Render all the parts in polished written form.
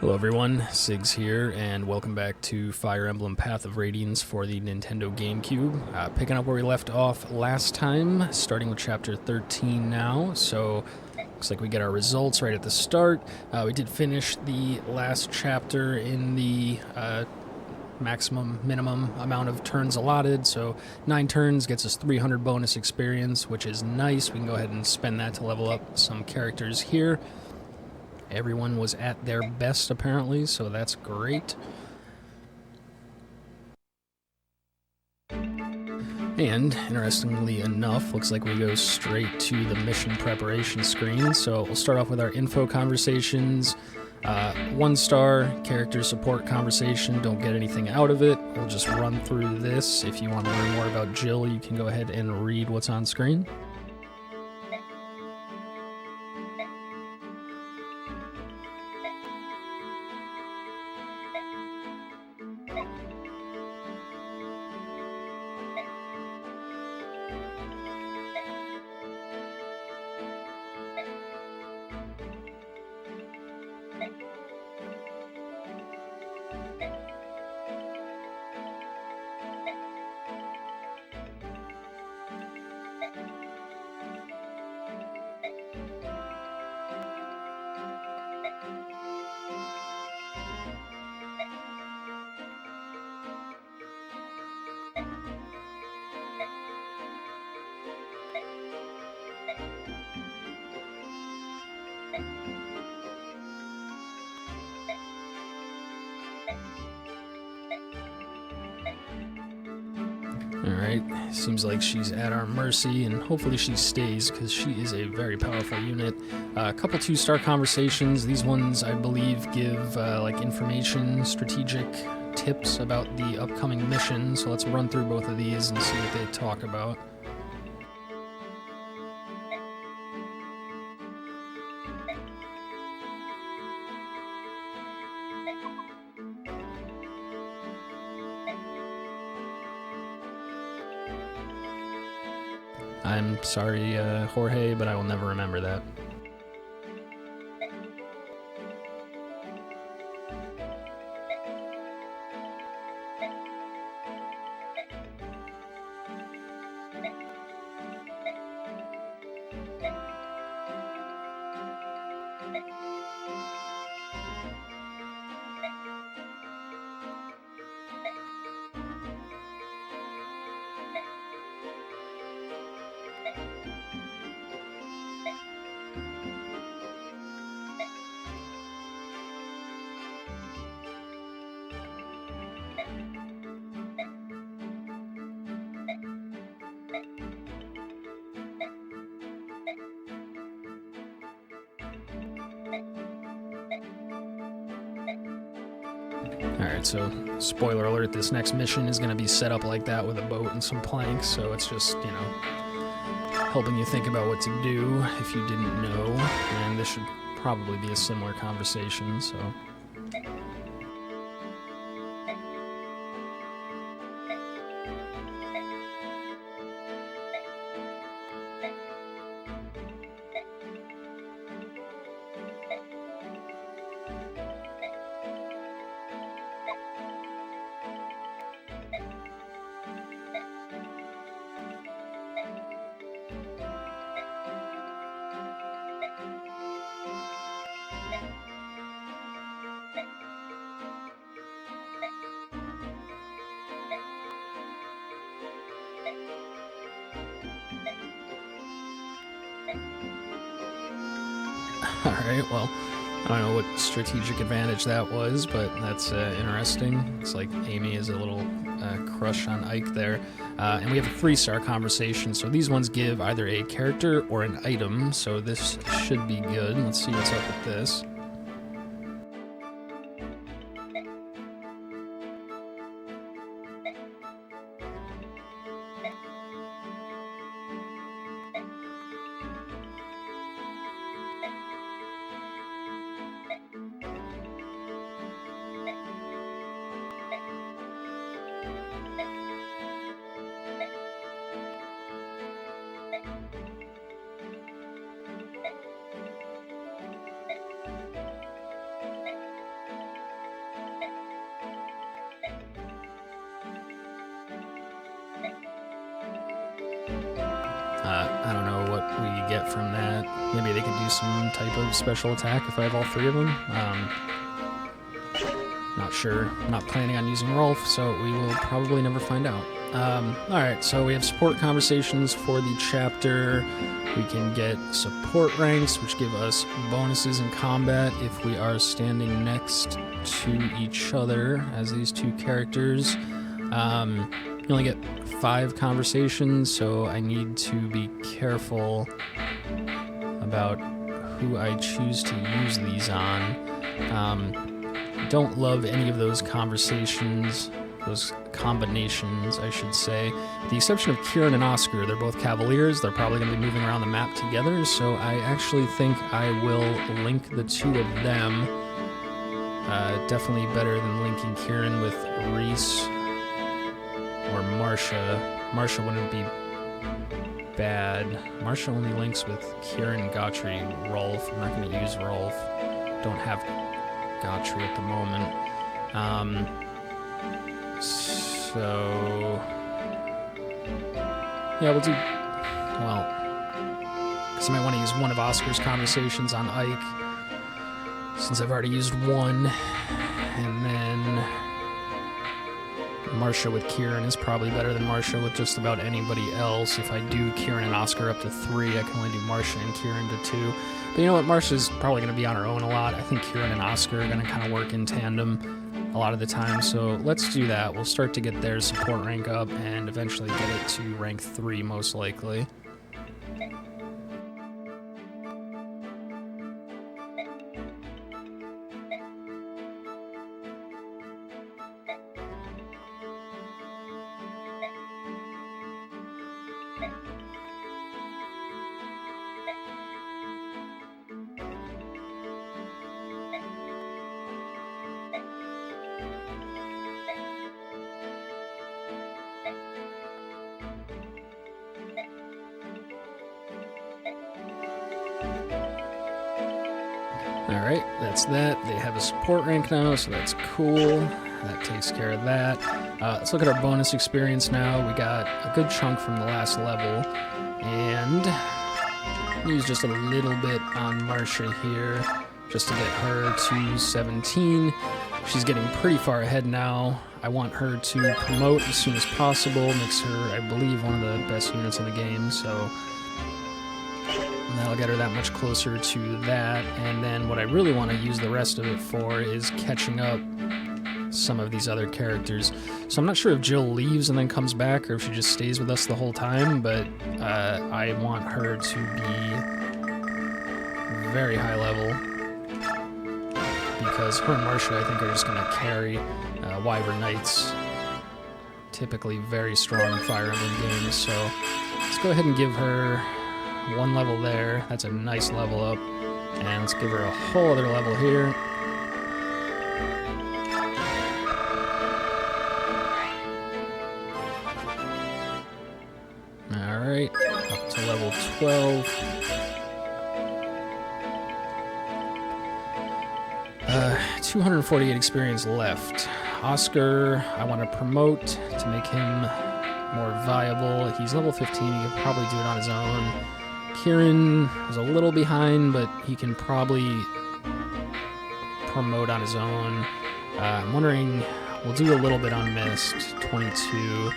Hello everyone, Siggs here, and welcome back to Fire Emblem Path of Radiance for the Nintendo Gamecube. Picking up where we left off last time, starting with Chapter 13 now, so looks like we get our results right at the start. We did finish the last chapter in the minimum amount of turns allotted, so 9 turns gets us 300 bonus experience, which is nice. We can go ahead and spend that to level up some characters here. Everyone was at their best, apparently, so that's great. And, interestingly enough, looks like we go straight to the mission preparation screen. So we'll start off with our info conversations. 1-star character support conversation, don't get anything out of it. We'll just run through this. If you want to learn more about Jill, you can go ahead and read what's on screen. Alright, seems like she's at our mercy, and hopefully she stays, because she is a very powerful unit. A couple 2-star conversations. These ones, I believe, give like information, strategic tips about the upcoming mission, so let's run through both of these and see what they talk about. I'm sorry, Jorge, but I will never remember that. Alright, so spoiler alert, this next mission is going to be set up like that with a boat and some planks, so it's just, you know, helping you think about what to do if you didn't know, and this should probably be a similar conversation, so... Alright, well, I don't know what strategic advantage that was, but that's interesting. Looks like Amy is a little crush on Ike there. And we have a 3-star conversation, so these ones give either a character or an item, so this should be good. Let's see what's up with this. get from that. Maybe they could do some type of special attack if I have all three of them. Not sure. I'm not planning on using Rolf, so we will probably never find out. Alright, so we have support conversations for the chapter. We can get support ranks, which give us bonuses in combat if we are standing next to each other as these two characters. You only get 5 conversations, so I need to be careful about who I choose to use these on. Don't love any of those conversations, those combinations, I should say. With the exception of Kieran and Oscar, they're both Cavaliers. They're probably going to be moving around the map together, so I actually think I will link the two of them. Definitely better than linking Kieran with Reese or Marsha. Marsha wouldn't be bad. Marsha only links with Kieran, Gautry, Rolf. I'm not going to use Rolf. Don't have Gautry at the moment. So yeah, we'll do, well, because I might want to use one of Oscar's conversations on Ike, since I've already used one, and then Marsha with Kieran is probably better than Marsha with just about anybody else. If I do Kieran and Oscar up to 3, I can only do Marsha and Kieran to 2. But you know what, Marsha's probably going to be on her own a lot. I think Kieran and Oscar are going to kind of work in tandem a lot of the time, so let's do that. We'll start to get their support rank up and eventually get it to rank 3 most likely. Alright, that's that. They have a support rank now, so that's cool. That takes care of that. Let's look at our bonus experience now. We got a good chunk from the last level, and use just a little bit on Marsha here, just to get her to 17. She's getting pretty far ahead now. I want her to promote as soon as possible. Makes her, I believe, one of the best units in the game, so that'll get her that much closer to that. And then what I really want to use the rest of it for is catching up some of these other characters. So I'm not sure if Jill leaves and then comes back, or if she just stays with us the whole time, but I want her to be very high level, because her and Marsha, I think, are just going to carry Wyvern Knights. Typically very strong Fire Emblem games, so let's go ahead and give her 1 level there. That's a nice level up. And let's give her a whole other level here. Alright, up to level 12. 248 experience left. Oscar, I want to promote to make him more viable. He's level 15, he could probably do it on his own. Kieran is a little behind, but he can probably promote on his own. I'm wondering, we'll do a little bit on Mist, 22,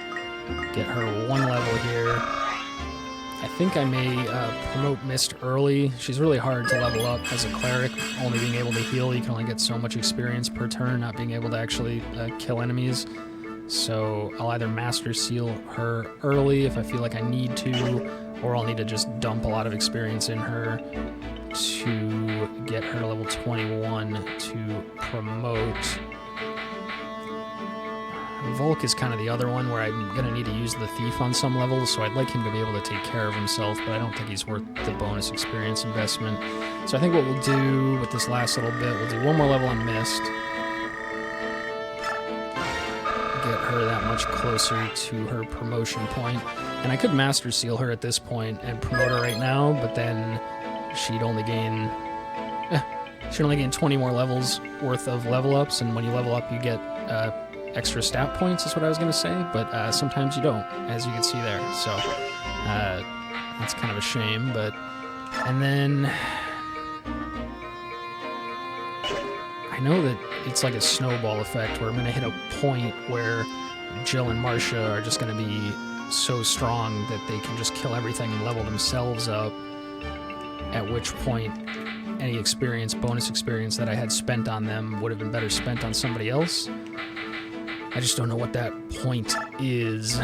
get her 1 level here. I think I may promote Mist early. She's really hard to level up as a cleric, only being able to heal. You can only get so much experience per turn, not being able to actually kill enemies. So I'll either Master Seal her early if I feel like I need to, or I'll need to just dump a lot of experience in her to get her level 21 to promote. Volk is kind of the other one where I'm going to need to use the Thief on some levels, so I'd like him to be able to take care of himself, but I don't think he's worth the bonus experience investment. So I think what we'll do with this last little bit, we'll do 1 more level on Mist. Get her that much closer to her promotion point. And I could Master Seal her at this point and promote her right now, but then she'd only gain 20 more levels worth of level ups, and when you level up you get extra stat points is what I was going to say, but sometimes you don't, as you can see there. So that's kind of a shame, but And then I know that it's like a snowball effect where I'm going to hit a point where Jill and Marcia are just going to be so strong that they can just kill everything and level themselves up, at which point any experience, bonus experience that I had spent on them would have been better spent on somebody else. I just don't know what that point is.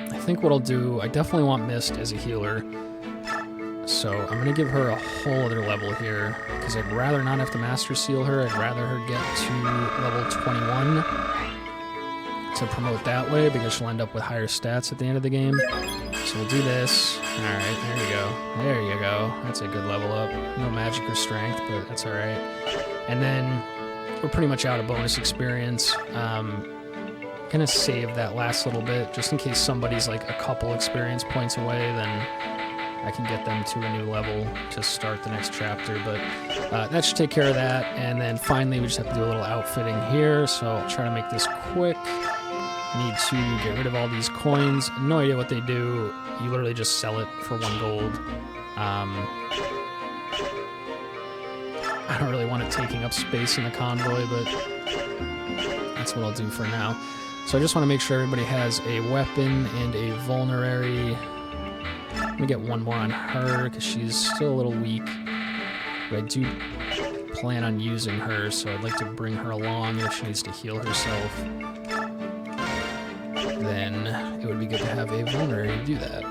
I think what I'll do, I definitely want Mist as a healer, so I'm going to give her a whole other level here, because I'd rather not have to Master Seal her. I'd rather her get to level 21 to promote that way, because she'll end up with higher stats at the end of the game. So we'll do this. Alright, there you go. There you go. That's a good level up. No magic or strength, but that's alright. And then we're pretty much out of bonus experience. Gonna save that last little bit, just in case somebody's like a couple experience points away, then I can get them to a new level to start the next chapter. But that should take care of that. And then finally, we just have to do a little outfitting here, so I'll try to make this quick. Need to get rid of all these coins. No idea what they do. You literally just sell it for 1 gold. I don't really want it taking up space in the convoy, but that's what I'll do for now. So I just want to make sure everybody has a weapon and a vulnerary. Let me get one more on her, because she's still a little weak. But I do plan on using her, so I'd like to bring her along if she needs to heal herself. Then it would be good to have a vulnerary to do that.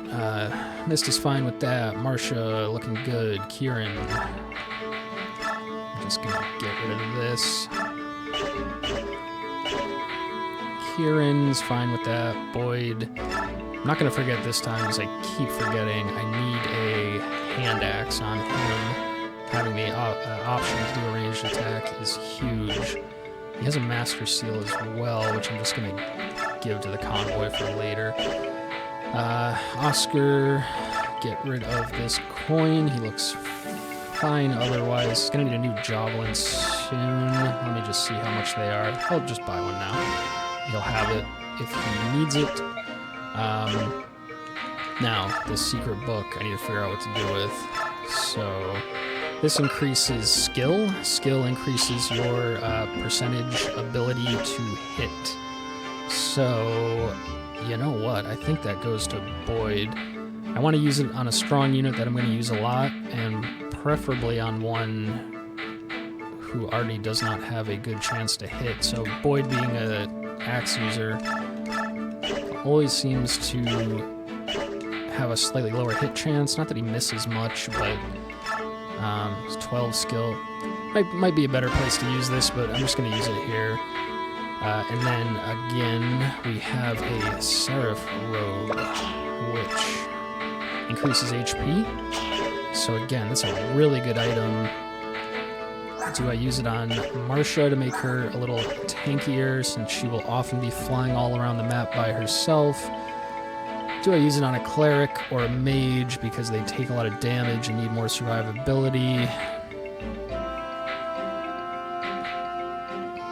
Mist is fine with that. Marcia looking good. Kieran. I'm just gonna get rid of this. Kieran's fine with that. Boyd. I'm not gonna forget this time, because I keep forgetting. I need a hand axe on him. Having the option to do a ranged attack is huge. He has a Master Seal as well, which I'm just gonna give to the convoy for later. Oscar, get rid of this coin. He looks fine otherwise. He's gonna need a new javelin soon. Let me just see how much they are. I'll just buy one now. He'll have it if he needs it. Now, this secret book, I need to figure out what to do with. So, this increases skill. Skill increases your percentage ability to hit. So, you know what? I think that goes to Boyd. I want to use it on a strong unit that I'm going to use a lot, and preferably on one who already does not have a good chance to hit. So Boyd, being an axe user, always seems to have a slightly lower hit chance. Not that he misses much, but 12 skill. Might be a better place to use this, but I'm just going to use it here. And then, again, we have a Seraph Robe, which increases HP. So again, that's a really good item. Do I use it on Marcia to make her a little tankier, since she will often be flying all around the map by herself? Do I use it on a Cleric or a Mage, because they take a lot of damage and need more survivability?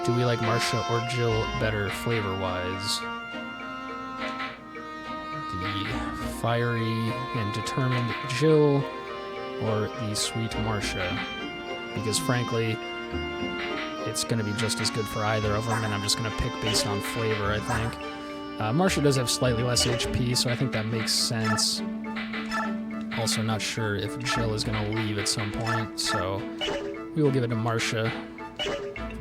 Do we like Marcia or Jill better flavor-wise? The fiery and determined Jill or the sweet Marcia? Because frankly, it's going to be just as good for either of them, and I'm just going to pick based on flavor, I think. Marcia does have slightly less HP, so I think that makes sense. Also not sure if Jill is going to leave at some point, so we will give it to Marcia.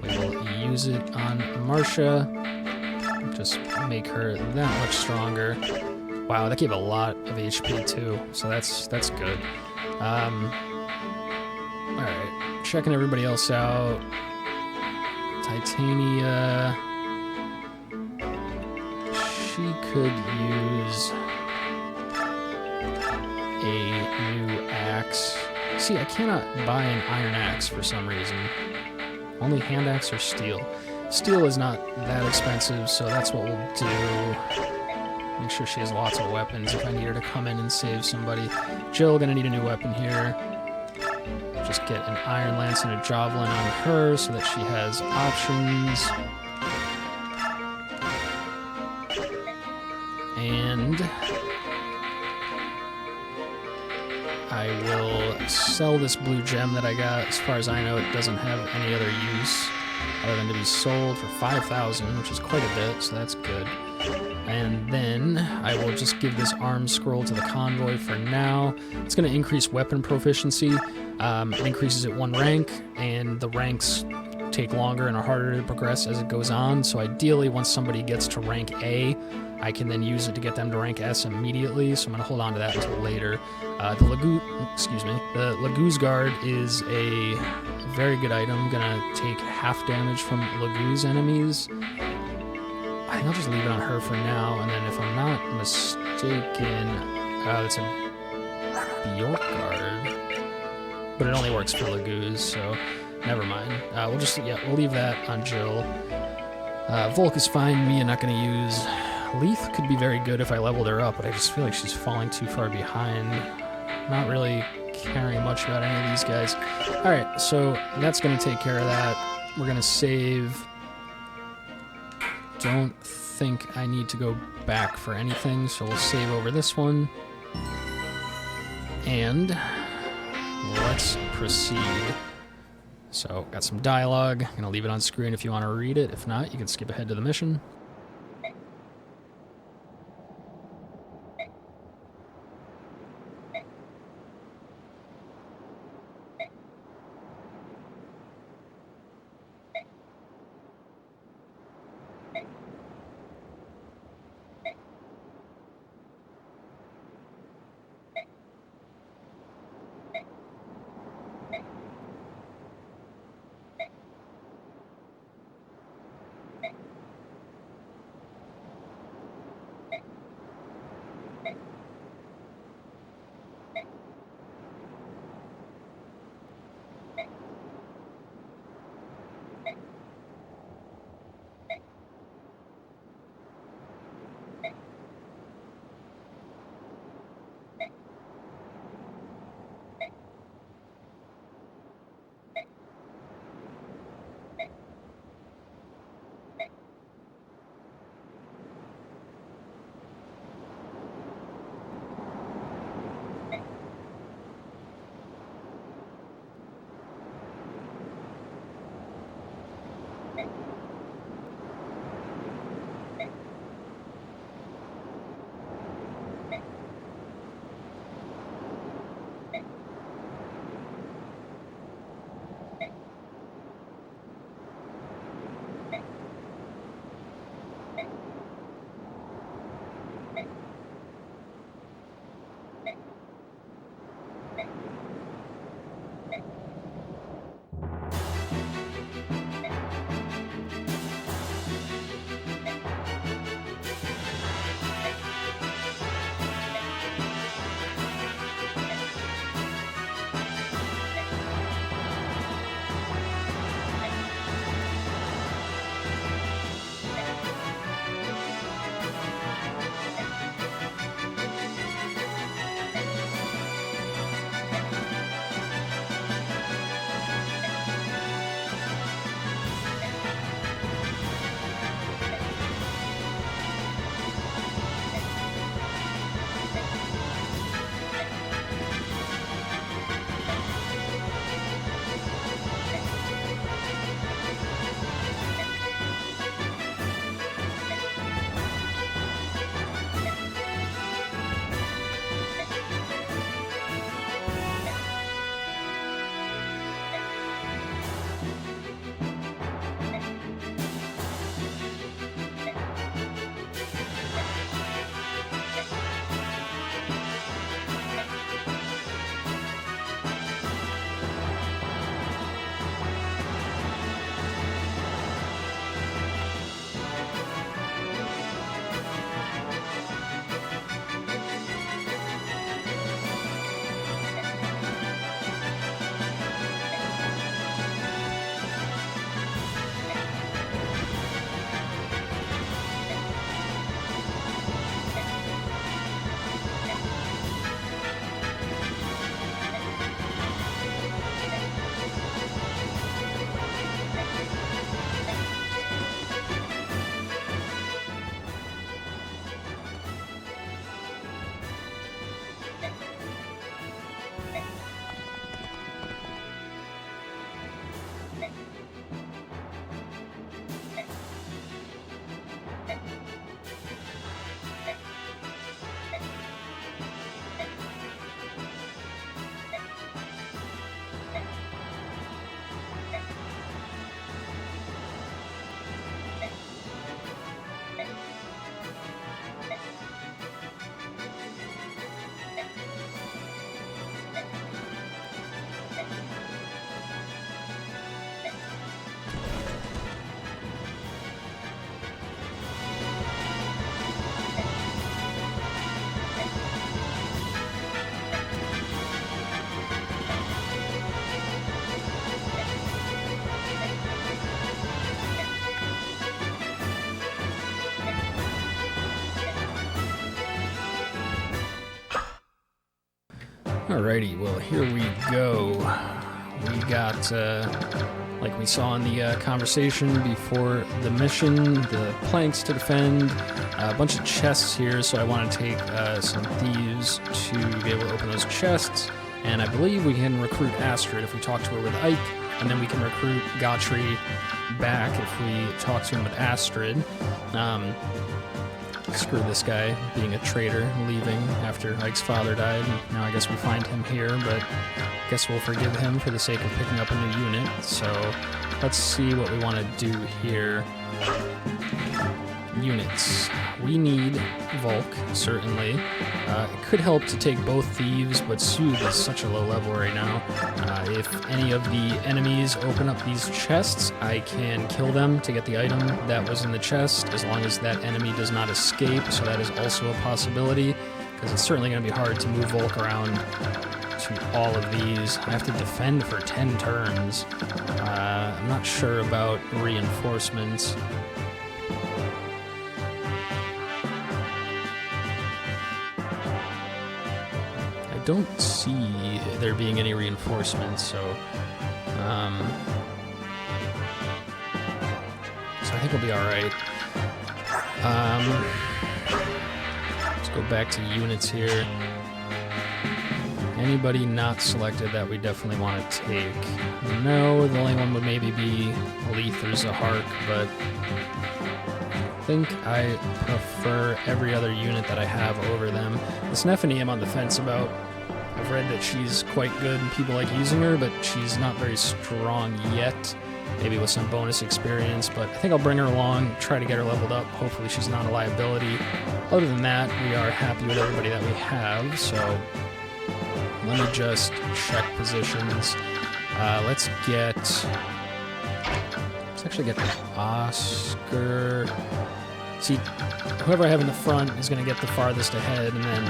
We will use it on Marcia. Just make her that much stronger. Wow, that gave a lot of HP too, so that's good. Alright, checking everybody else out. Titania. She could use a new axe. See, I cannot buy an iron axe for some reason. Only hand axe or steel. Steel is not that expensive, so that's what we'll do. Make sure she has lots of weapons if I need her to come in and save somebody. Jill, gonna need a new weapon here. Just get an iron lance and a javelin on her so that she has options. I will sell this blue gem that I got. As far as I know, it doesn't have any other use other than to be sold for 5,000, which is quite a bit, so that's good. And then I will just give this arm scroll to the convoy for now. It's going to increase weapon proficiency. It increases it 1 rank, and the ranks take longer and are harder to progress as it goes on. So ideally, once somebody gets to rank A, I can then use it to get them to rank S immediately. So I'm going to hold on to that until later. The Laguz Guard is a very good item. Gonna take half damage from Laguz enemies. I think I'll just leave it on her for now, and then if I'm not mistaken, it's a Bjork Guard, but it only works for Laguz, so never mind. We'll leave that on Jill. Volk is fine. Mia not going to use. Leith could be very good if I leveled her up, but I just feel like she's falling too far behind. Not really caring much about any of these guys. All right, so that's going to take care of that. We're going to save. Don't think I need to go back for anything, so we'll save over this one. And let's proceed. So, got some dialogue. I'm going to leave it on screen if you want to read it. If not, you can skip ahead to the mission. Alrighty, well, here we go. We got, like we saw in the conversation before the mission, the planks to defend, a bunch of chests here, so I want to take some thieves to be able to open those chests, and I believe we can recruit Astrid if we talk to her with Ike, and then we can recruit Gotri back if we talk to him with Astrid. Screw this guy being a traitor, leaving after Ike's father died. Now I guess we find him here, but I guess we'll forgive him for the sake of picking up a new unit. So let's see what we want to do here. Units. We need Volk, certainly. It could help to take both thieves, but Soothe is such a low level right now. If any of the enemies open up these chests, I can kill them to get the item that was in the chest, as long as that enemy does not escape, so that is also a possibility, because it's certainly going to be hard to move Volk around to all of these. I have to defend for 10 turns. I'm not sure about reinforcements. I don't see there being any reinforcements, so I think we'll be alright. Let's go back to units here. Anybody not selected that we definitely want to take? No, the only one would maybe be Leith or Zahark, but I think I prefer every other unit that I have over them. The Snephanie I'm on the fence about. I've read that she's quite good and people like using her, but she's not very strong yet. Maybe with some bonus experience, but I think I'll bring her along, try to get her leveled up. Hopefully she's not a liability. Other than that, we are happy with everybody that we have, so let me just check positions. Let's actually get Oscar. See, whoever I have in the front is going to get the farthest ahead and then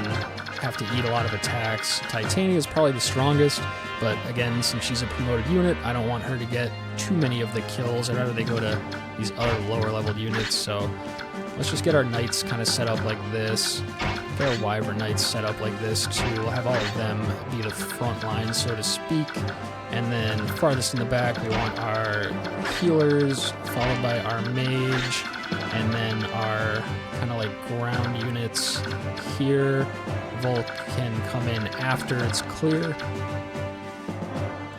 have to eat a lot of attacks. Titania is probably the strongest, but again, since she's a promoted unit, I don't want her to get too many of the kills. I'd rather they go to these other lower leveled units, so let's just get our knights kind of set up like this. Get our Wyvern knights set up like this too. We'll have all of them be the front line, so to speak. And then farthest in the back, we want our healers, followed by our mage, and then our kind of like ground units here. Volk can come in after it's clear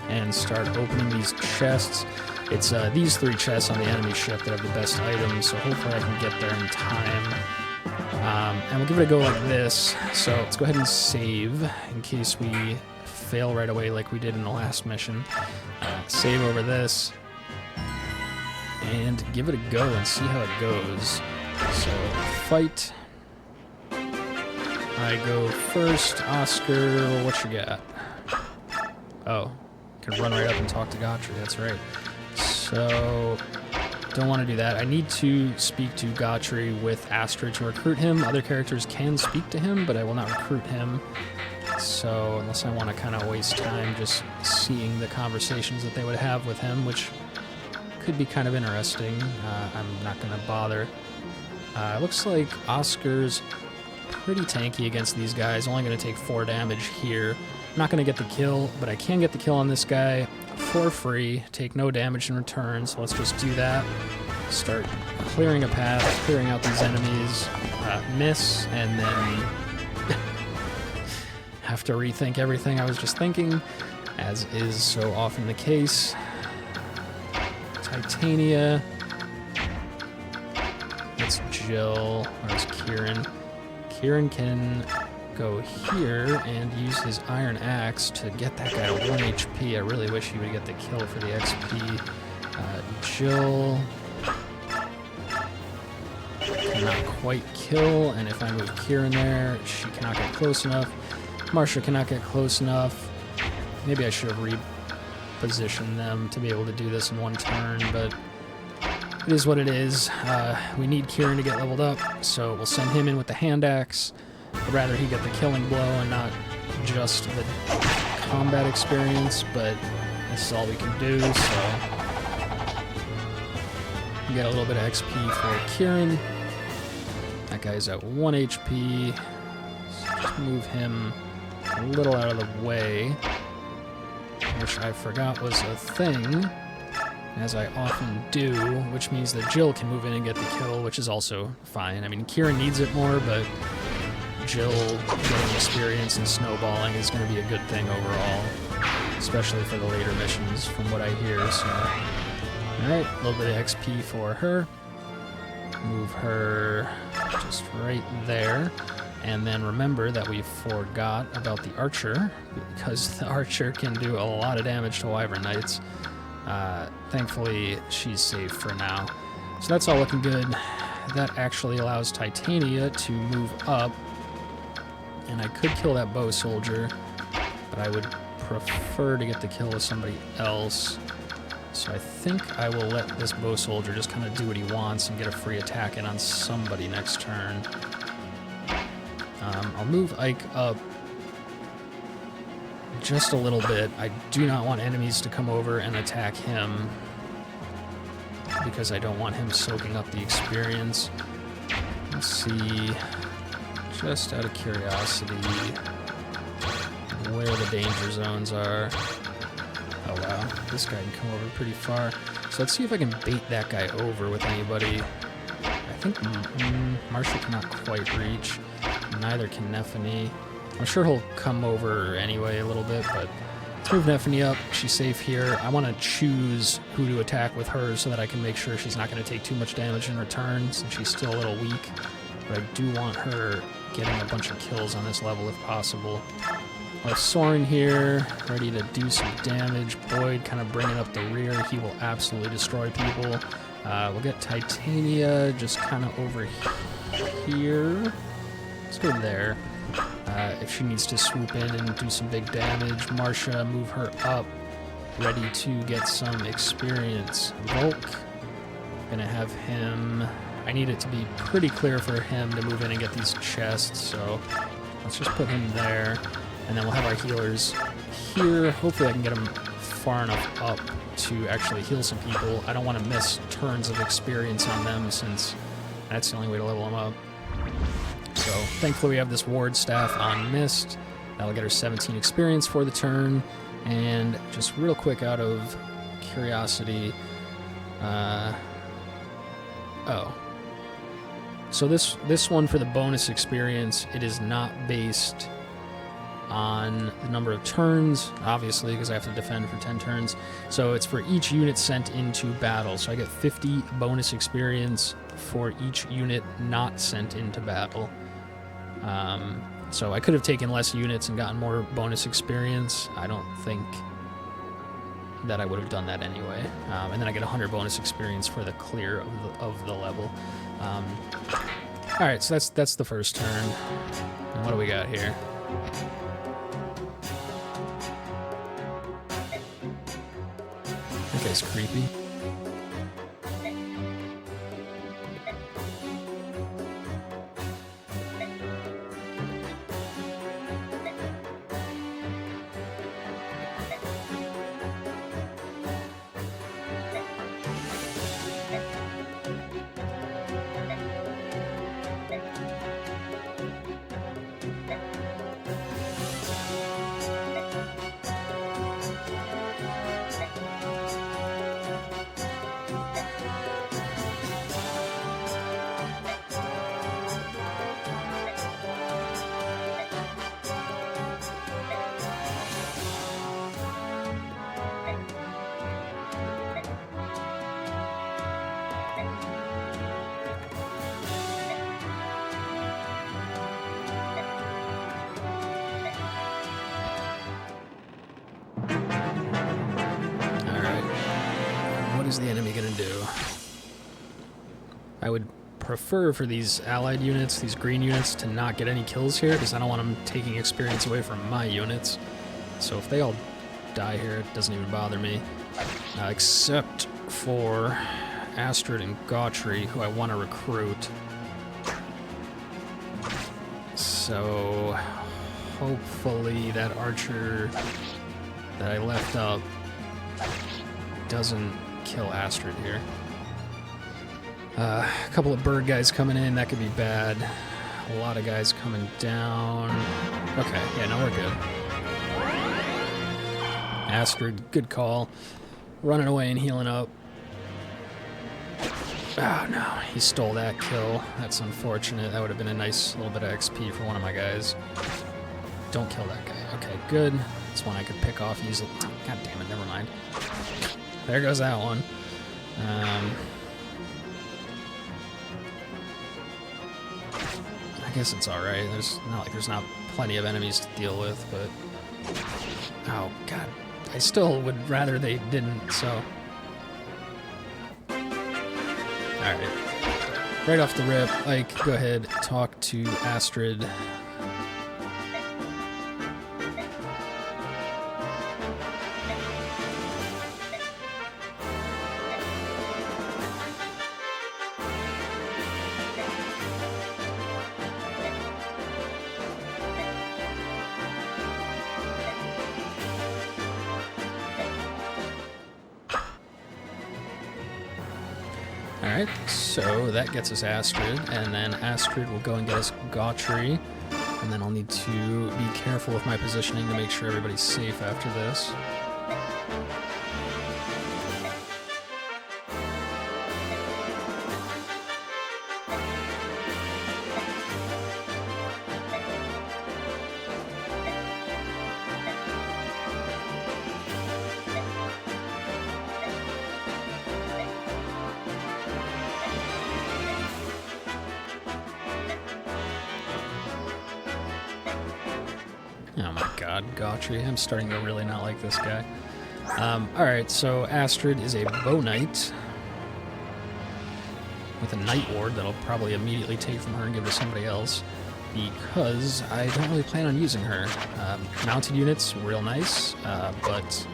and start opening these chests. It's these 3 chests on the enemy ship that have the best items, so hopefully I can get there in time. And we'll give it a go like this. So let's go ahead and save in case we fail right away like we did in the last mission. Save over this and give it a go and see how it goes. So fight. I go first. Oscar, what you got? Oh, can run right up and talk to Gotri, that's right. So don't want to do that. I need to speak to Gotri with Astrid to recruit him. Other characters can speak to him, but I will not recruit him. So unless I want to kind of waste time just seeing the conversations that they would have with him, which could be kind of interesting, I'm not going to bother. Looks like Oscar's pretty tanky against these guys. Only going to take 4 damage here. I'm not going to get the kill, but I can get the kill on this guy for free. Take no damage in return, so let's just do that. Start clearing a path, clearing out these enemies. Miss, and then have to rethink everything I was just thinking, as is so often the case. Titania. It's Jill, or it's Kieran. Kieran can go here and use his Iron Axe to get that guy to 1 HP. I really wish he would get the kill for the XP. Jill cannot quite kill, and if I move Kieran there, she cannot get close enough. Marsha cannot get close enough. Maybe I should have repositioned them to be able to do this in 1 turn, but it is what it is. We need Kieran to get leveled up, so we'll send him in with the hand axe. I'd rather he get the killing blow and not just the combat experience, but this is all we can do, so we get a little bit of XP for Kieran. That guy's at 1 HP, so just move him a little out of the way, which I forgot was a thing, as I often do, which means that Jill can move in and get the kill, which is also fine. I mean, Kieran needs it more, but Jill getting experience and snowballing is going to be a good thing overall, especially for the later missions, from what I hear. So, alright, a little bit of XP for her. Move her just right there. And then remember that we forgot about the archer, because the archer can do a lot of damage to Wyvern Knights. Thankfully, she's safe for now. So that's all looking good. That actually allows Titania to move up. And I could kill that bow soldier, but I would prefer to get the kill with somebody else. So I think I will let this bow soldier just kind of do what he wants and get a free attack in on somebody next turn. I'll move Ike up just a little bit. I do not want enemies to come over and attack him, because I don't want him soaking up the experience. Let's see, just out of curiosity, where the danger zones are. Oh wow, this guy can come over pretty far. So let's see if I can bait that guy over with anybody. I think Marshall cannot quite reach. Neither can Nephany. I'm sure he'll come over anyway a little bit, but let's move Nephany up. She's safe here. I want to choose who to attack with her so that I can make sure she's not going to take too much damage in return, since she's still a little weak. But I do want her getting a bunch of kills on this level if possible. With Soren here, ready to do some damage. Boyd kind of bringing up the rear. He will absolutely destroy people. We'll get Titania just kind of over here. Let's go there. If she needs to swoop in and do some big damage. Marcia, move her up. Ready to get some experience. Volk, gonna have him... I need it to be pretty clear for him to move in and get these chests, so let's just put him there. And then we'll have our healers here. Hopefully I can get them far enough up to actually heal some people. I don't want to miss turns of experience on them, since that's the only way to level them up. So thankfully we have this ward staff on Mist. That'll get her 17 experience for the turn. And just real quick, out of curiosity, so this one for the bonus experience, it is not based on the number of turns, obviously, because I have to defend for 10 turns. So it's for each unit sent into battle. So I get 50 bonus experience for each unit not sent into battle. So I could have taken less units and gotten more bonus experience. I don't think that I would have done that anyway. And then I get 100 bonus experience for the clear of the level. Alright, so that's the first turn. And what do we got here? That guy's creepy. What is the enemy gonna do? I would prefer for these allied units, these green units, to not get any kills here, because I don't want them taking experience away from my units. So if they all die here, it doesn't even bother me. Except for Astrid and Gautry, who I want to recruit. So hopefully that archer that I left up doesn't kill Astrid here. A couple of bird guys coming in, that could be bad. A lot of guys coming down. Okay, yeah, no, we're good. Astrid, good call. Running away and healing up. Oh, no, he stole that kill. That's unfortunate. That would have been a nice little bit of XP for one of my guys. Don't kill that guy. Okay, good. That's one I could pick off easily. God damn it, never mind. There goes that one. I guess it's alright. There's not like there's not plenty of enemies to deal with, but... Oh, God. I still would rather they didn't, so... Alright. Right off the rip, Ike, go ahead, talk to Astrid. Alright, so that gets us Astrid, and then Astrid will go and get us Gautry, and then I'll need to be careful with my positioning to make sure everybody's safe after this. Oh my god, Gautry. I'm starting to really not like this guy. Alright, so Astrid is a bow knight with a night ward that I'll probably immediately take from her and give to somebody else because I don't really plan on using her. Mounted units, real nice, but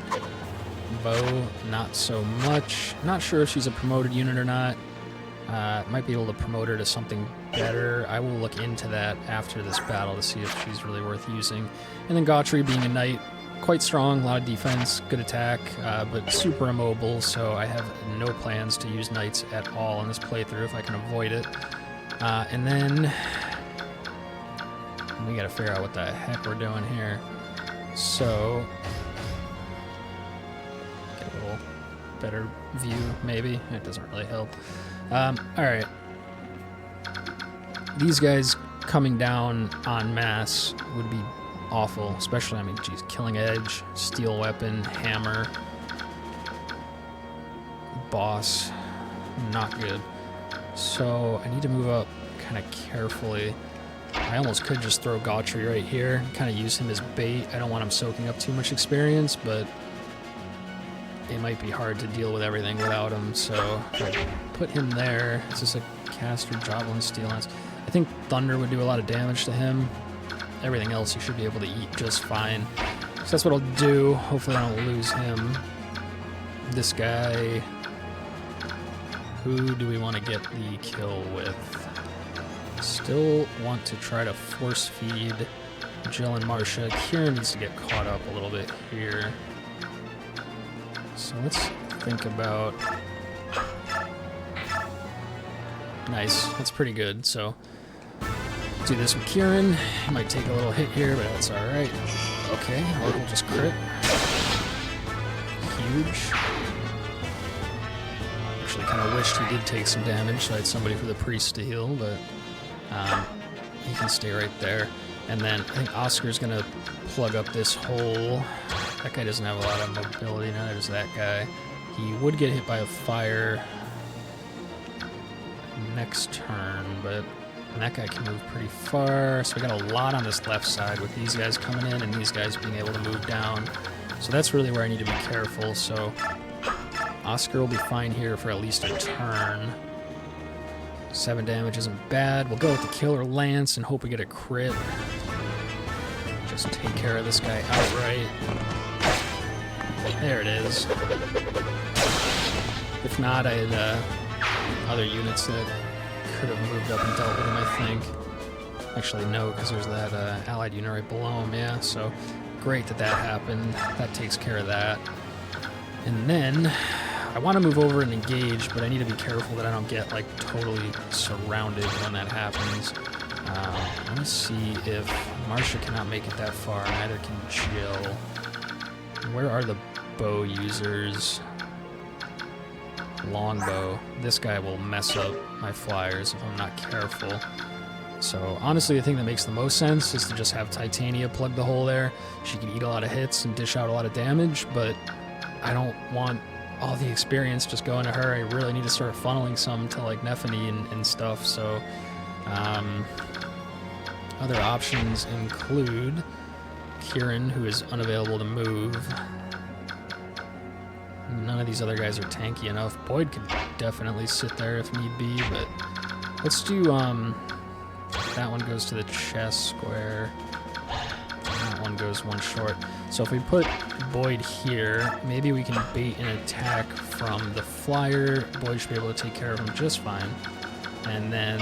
bow, not so much. Not sure if she's a promoted unit or not. Might be able to promote her to something better. I will look into that after this battle to see if she's really worth using. And then Gautry being a knight, quite strong, a lot of defense, good attack, but super immobile, so I have no plans to use knights at all in this playthrough if I can avoid it. And then we gotta figure out what the heck we're doing here. So, get a little better view, maybe. It doesn't really help. Alright. These guys coming down en masse would be awful, especially, I mean, geez, Killing Edge, Steel Weapon, Hammer, Boss, not good. So I need to move up kind of carefully. I almost could just throw Gautry right here, kind of use him as bait. I don't want him soaking up too much experience, but it might be hard to deal with everything without him, so if I put him there. It's just a caster, Javelin, Steel Lance. I think Thunder would do a lot of damage to him. Everything else he should be able to eat just fine. So that's what I'll do. Hopefully I don't lose him. This guy... Who do we want to get the kill with? Still want to try to force feed Jill and Marcia. Kieran needs to get caught up a little bit here. So let's think about... Nice, that's pretty good. So do this with Kieran. He might take a little hit here, but that's alright. Okay, Oracle just crit. Huge. Actually kind of wished he did take some damage, so I had somebody for the priest to heal, but he can stay right there. And then I think Oscar's gonna plug up this hole. That guy doesn't have a lot of mobility, neither does that guy. He would get hit by a fire next turn, but that guy can move pretty far. So we got a lot on this left side with these guys coming in and these guys being able to move down. So that's really where I need to be careful. So Oscar will be fine here for at least a turn. 7 damage isn't bad. We'll go with the Killer Lance and hope we get a crit. Just take care of this guy outright. There it is. If not, I had other units that could have moved up and dealt with him, I think. Actually, no, because there's that allied unit right below him, yeah. So great that that happened. That takes care of that. And then I want to move over and engage, but I need to be careful that I don't get like totally surrounded when that happens. Let me see if Marsha cannot make it that far, neither can Jill. Where are the bow users? Longbow. This guy will mess up my flyers if I'm not careful. So honestly, the thing that makes the most sense is to just have Titania plug the hole there. She can eat a lot of hits and dish out a lot of damage, but I don't want all the experience just going to her. I really need to start funneling some to like Nephany and stuff. So other options include Kieran, who is unavailable to move. None of these other guys are tanky enough. Boyd could definitely sit there if need be, but let's do, that one goes to the chest square. That one goes one short. So if we put Boyd here, maybe we can bait an attack from the flyer. Boyd should be able to take care of him just fine. And then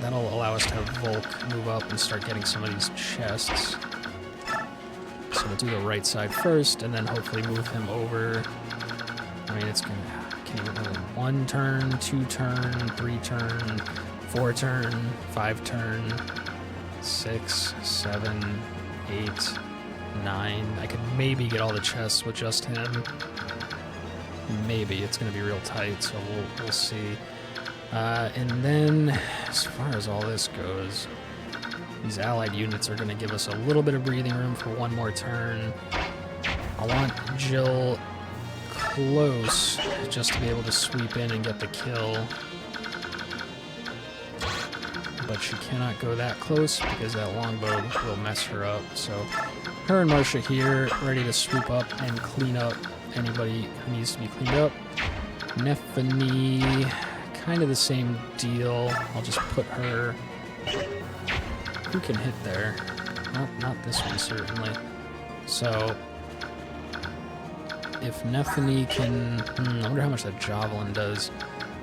that'll allow us to have Volk move up and start getting some of these chests. So we'll do the right side first, and then hopefully move him over. I mean, it's gonna, can you go 1 turn, 2 turn, 3 turn, 4 turn, 5 turn, 6, 7, 8, 9. I could maybe get all the chests with just him. Maybe. It's gonna be real tight, so we'll see. And then, as far as all this goes, these allied units are gonna give us a little bit of breathing room for 1 more turn. I want Jill close just to be able to sweep in and get the kill, but she cannot go that close because that longbow will mess her up. So her and Marsha here, ready to swoop up and clean up anybody who needs to be cleaned up. Nephany, kind of the same deal. I'll just put her, who can hit there? Not this one certainly. So if Nephany can, I wonder how much that javelin does.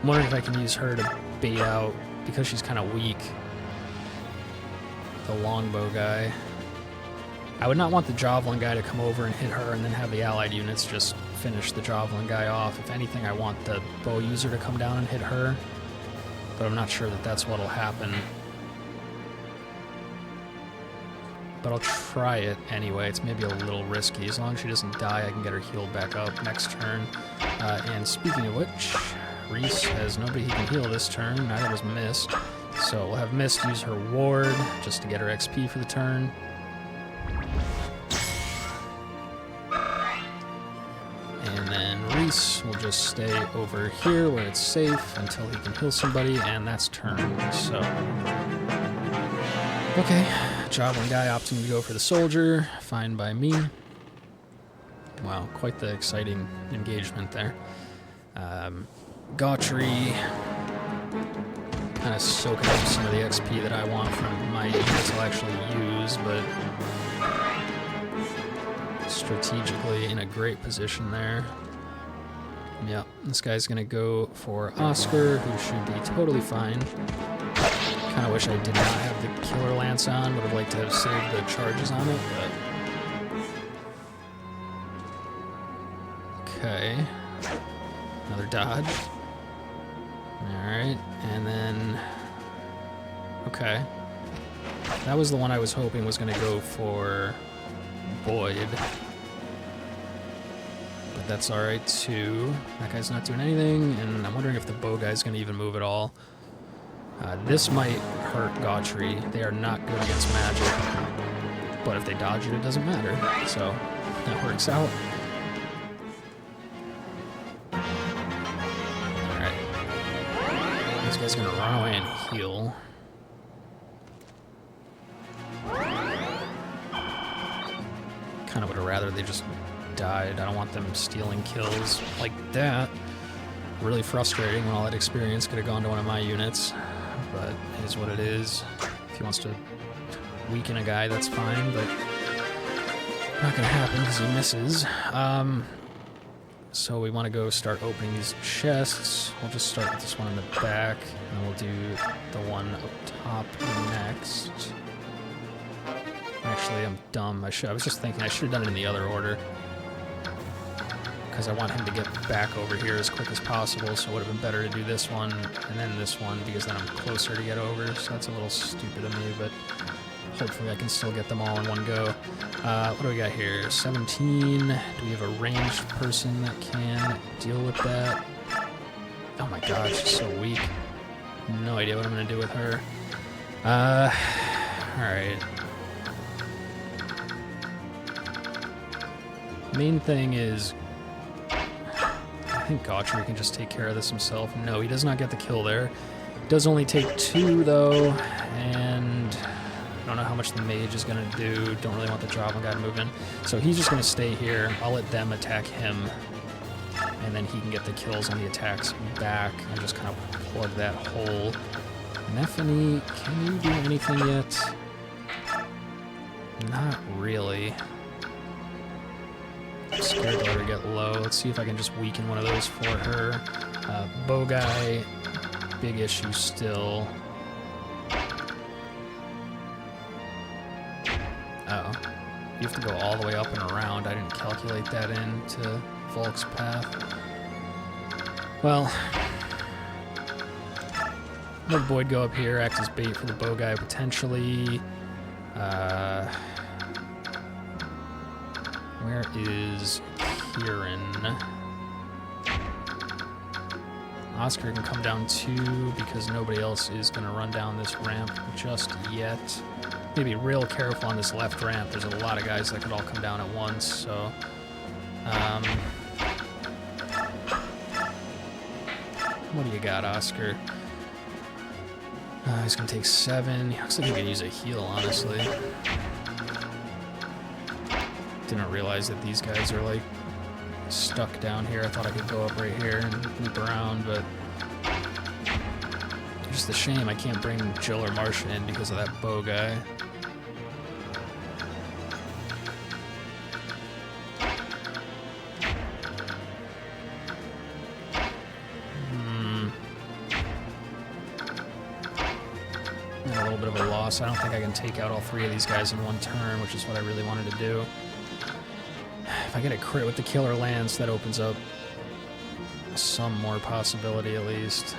I'm wondering if I can use her to bait out, because she's kind of weak, the longbow guy. I would not want the javelin guy to come over and hit her and then have the allied units just finish the javelin guy off. If anything, I want the bow user to come down and hit her, but I'm not sure that that's what'll happen. But I'll try it anyway. It's maybe a little risky. As long as she doesn't die, I can get her healed back up next turn. And speaking of which, Reese has nobody he can heal this turn. Neither does Mist. So we'll have Mist use her ward just to get her XP for the turn. And then Reese will just stay over here where it's safe until he can heal somebody, and that's turn. So, okay. Javelin guy opting to go for the soldier, fine by me. Wow, quite the exciting engagement there. Gautry, kind of soaking up some of the XP that I want from my units I'll actually use, but strategically in a great position there. Yep, this guy's gonna go for Oscar, who should be totally fine. Kind of wish I did not have the Killer Lance on. Would have liked to have saved the charges on it, but... Okay. Another dodge. Alright, and then... Okay. That was the one I was hoping was going to go for Boyd. But that's alright too. That guy's not doing anything, and I'm wondering if the bow guy's going to even move at all. This might hurt Gautry. They are not good against magic, but if they dodge it, it doesn't matter. So that works out. Alright. This guy's gonna run away and heal. Kinda would have rather they just died. I don't want them stealing kills like that. Really frustrating when all that experience could have gone to one of my units. But it is what it is. If he wants to weaken a guy, that's fine, but not gonna happen because he misses. So we want to go start opening these chests. We'll just start with this one in the back, and then we'll do the one up top next. Actually, I'm dumb. I was just thinking I should have done it in the other order. because I want him to get back over here as quick as possible, so it would have been better to do this one and then this one, because then I'm closer to get over, so that's a little stupid of me, but hopefully I can still get them all in one go. What do we got here? 17. Do we have a ranged person that can deal with that? Oh my god, she's so weak. No idea what I'm going to do with her. Alright. Main thing is, I think Gautry can just take care of this himself. No, he does not get the kill there. Does only take 2 though, and I don't know how much the mage is going to do. Don't really want the Javelin guy moving. So he's just going to stay here. I'll let them attack him, and then he can get the kills on the attacks back and just kind of plug that hole. Nephany, can you do anything yet? Not really. I'm scared to let her get low. Let's see if I can just weaken one of those for her. Bow guy, big issue still. Oh, you have to go all the way up and around. I didn't calculate that into Volk's path. Well, let Boyd go up here, act as bait for the bow guy potentially. Where is Kieran? Oscar can come down too, because nobody else is going to run down this ramp just yet. Maybe real careful on this left ramp. There's a lot of guys that could all come down at once, so... what do you got, Oscar? He's going to take 7. He looks like he could use a heal, honestly. Didn't realize that these guys are, like, stuck down here. I thought I could go up right here and loop around, but... just a shame I can't bring Jill or Marcia in because of that bow guy. A little bit of a loss. I don't think I can take out all 3 of these guys in one turn, which is what I really wanted to do. If I get a crit with the killer lance, that opens up some more possibility at least.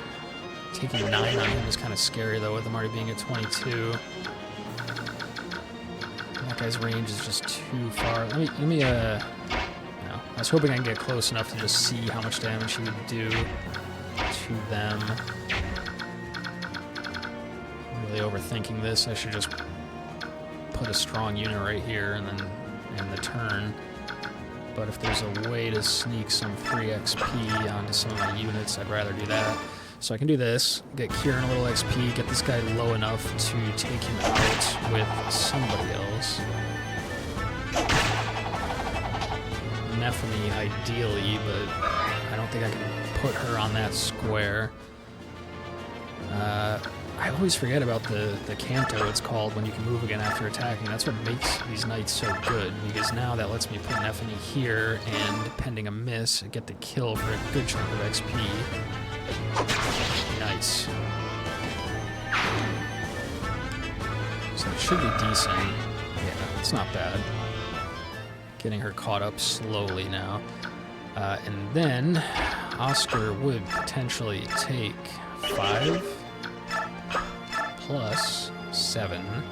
Taking 9 on him is kind of scary though, with him already being at 22. That guy's range is just too far. Let me no. I was hoping I can get close enough to just see how much damage he would do to them. Really overthinking this. I should just put a strong unit right here and then end the turn. But if there's a way to sneak some free XP onto some of my units, I'd rather do that. So I can do this, get Kieran a little XP, get this guy low enough to take him out with somebody else. Nephany, ideally, but I don't think I can put her on that square. I always forget about the Canto, it's called, when you can move again after attacking. That's what makes these knights so good, because now that lets me put Nephany here, and pending a miss, get the kill for a good chunk of XP. Nice. So it should be decent. Yeah, it's not bad. Getting her caught up slowly now. And then Oscar would potentially take 5 plus 7.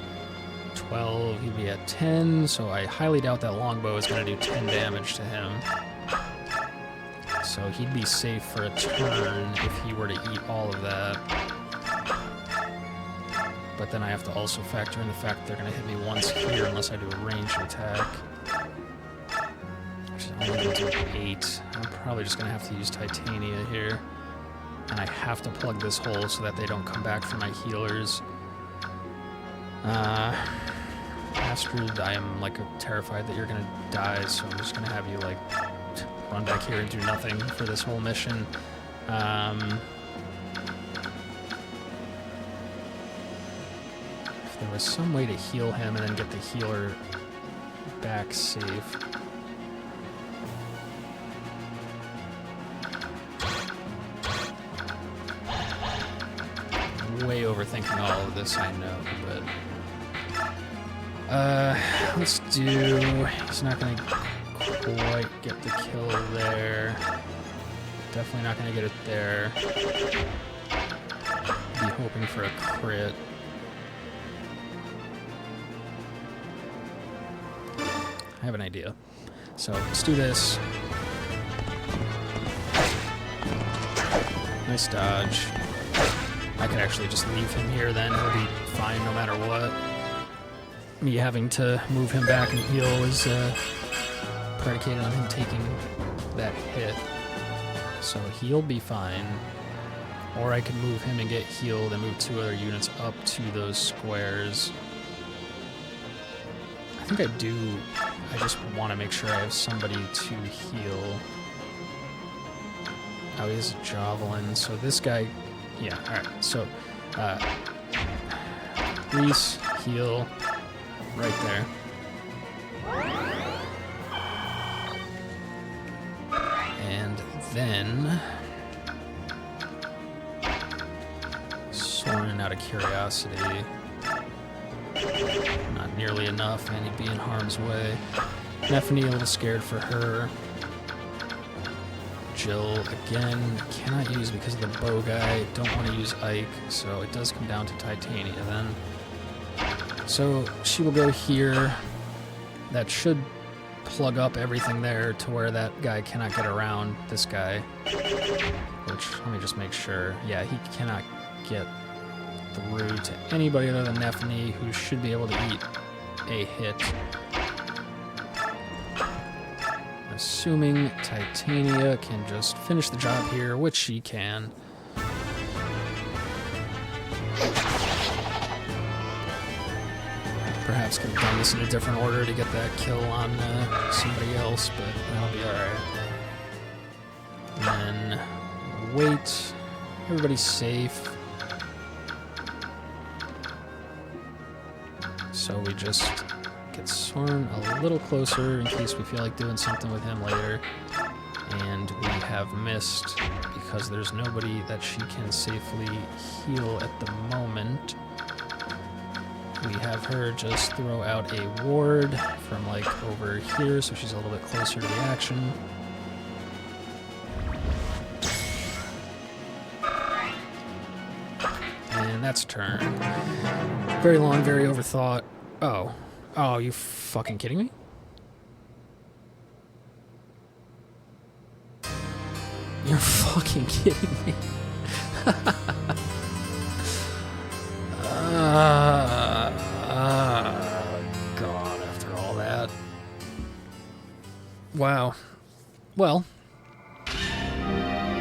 12, he'd be at 10, so I highly doubt that longbow is going to do 10 damage to him. So he'd be safe for a turn if he were to eat all of that. But then I have to also factor in the fact that they're going to hit me once here unless I do a ranged attack. Which is only going to do 8. I'm probably just going to have to use Titania here. And I have to plug this hole so that they don't come back for my healers. Astrid, I am like terrified that you're going to die, so I'm just going to have you like run back here and do nothing for this whole mission. If there was some way to heal him and then get the healer back safe. Way overthinking all of this, I know, but let's do, he's not gonna quite get the kill there. Definitely not going to get it there. Be hoping for a crit. I have an idea. So let's do this. Nice dodge. I could actually just leave him here then. He'll be fine no matter what. Me having to move him back and heal is predicated on him taking that hit. So he'll be fine. Or I could move him and get healed and move 2 other units up to those squares. I think I do. I just want to make sure I have somebody to heal. Oh, he has a javelin. So this guy... Yeah, alright. So, Reese, heal, right there. And then... Soren out of curiosity. Not nearly enough, and he'd be in harm's way. Nephany, a little scared for her. Jill, again, cannot use because of the bow guy. Don't want to use Ike, so it does come down to Titania then. So she will go here. That should plug up everything there to where that guy cannot get around this guy. Which, let me just make sure. Yeah, he cannot get through to anybody other than Nephany, who should be able to eat a hit. Assuming Titania can just finish the job here, which she can. Perhaps could have done this in a different order to get that kill on somebody else, but that'll be alright. And then wait. Everybody's safe. So we just get Soren a little closer in case we feel like doing something with him later. And we have missed because there's nobody that she can safely heal at the moment. We have her just throw out a ward from like over here, so she's a little bit closer to the action. And that's a turn. Very long, very overthought. Oh. Oh, you fucking kidding me? You're fucking kidding me. God, after all that. Wow. Well,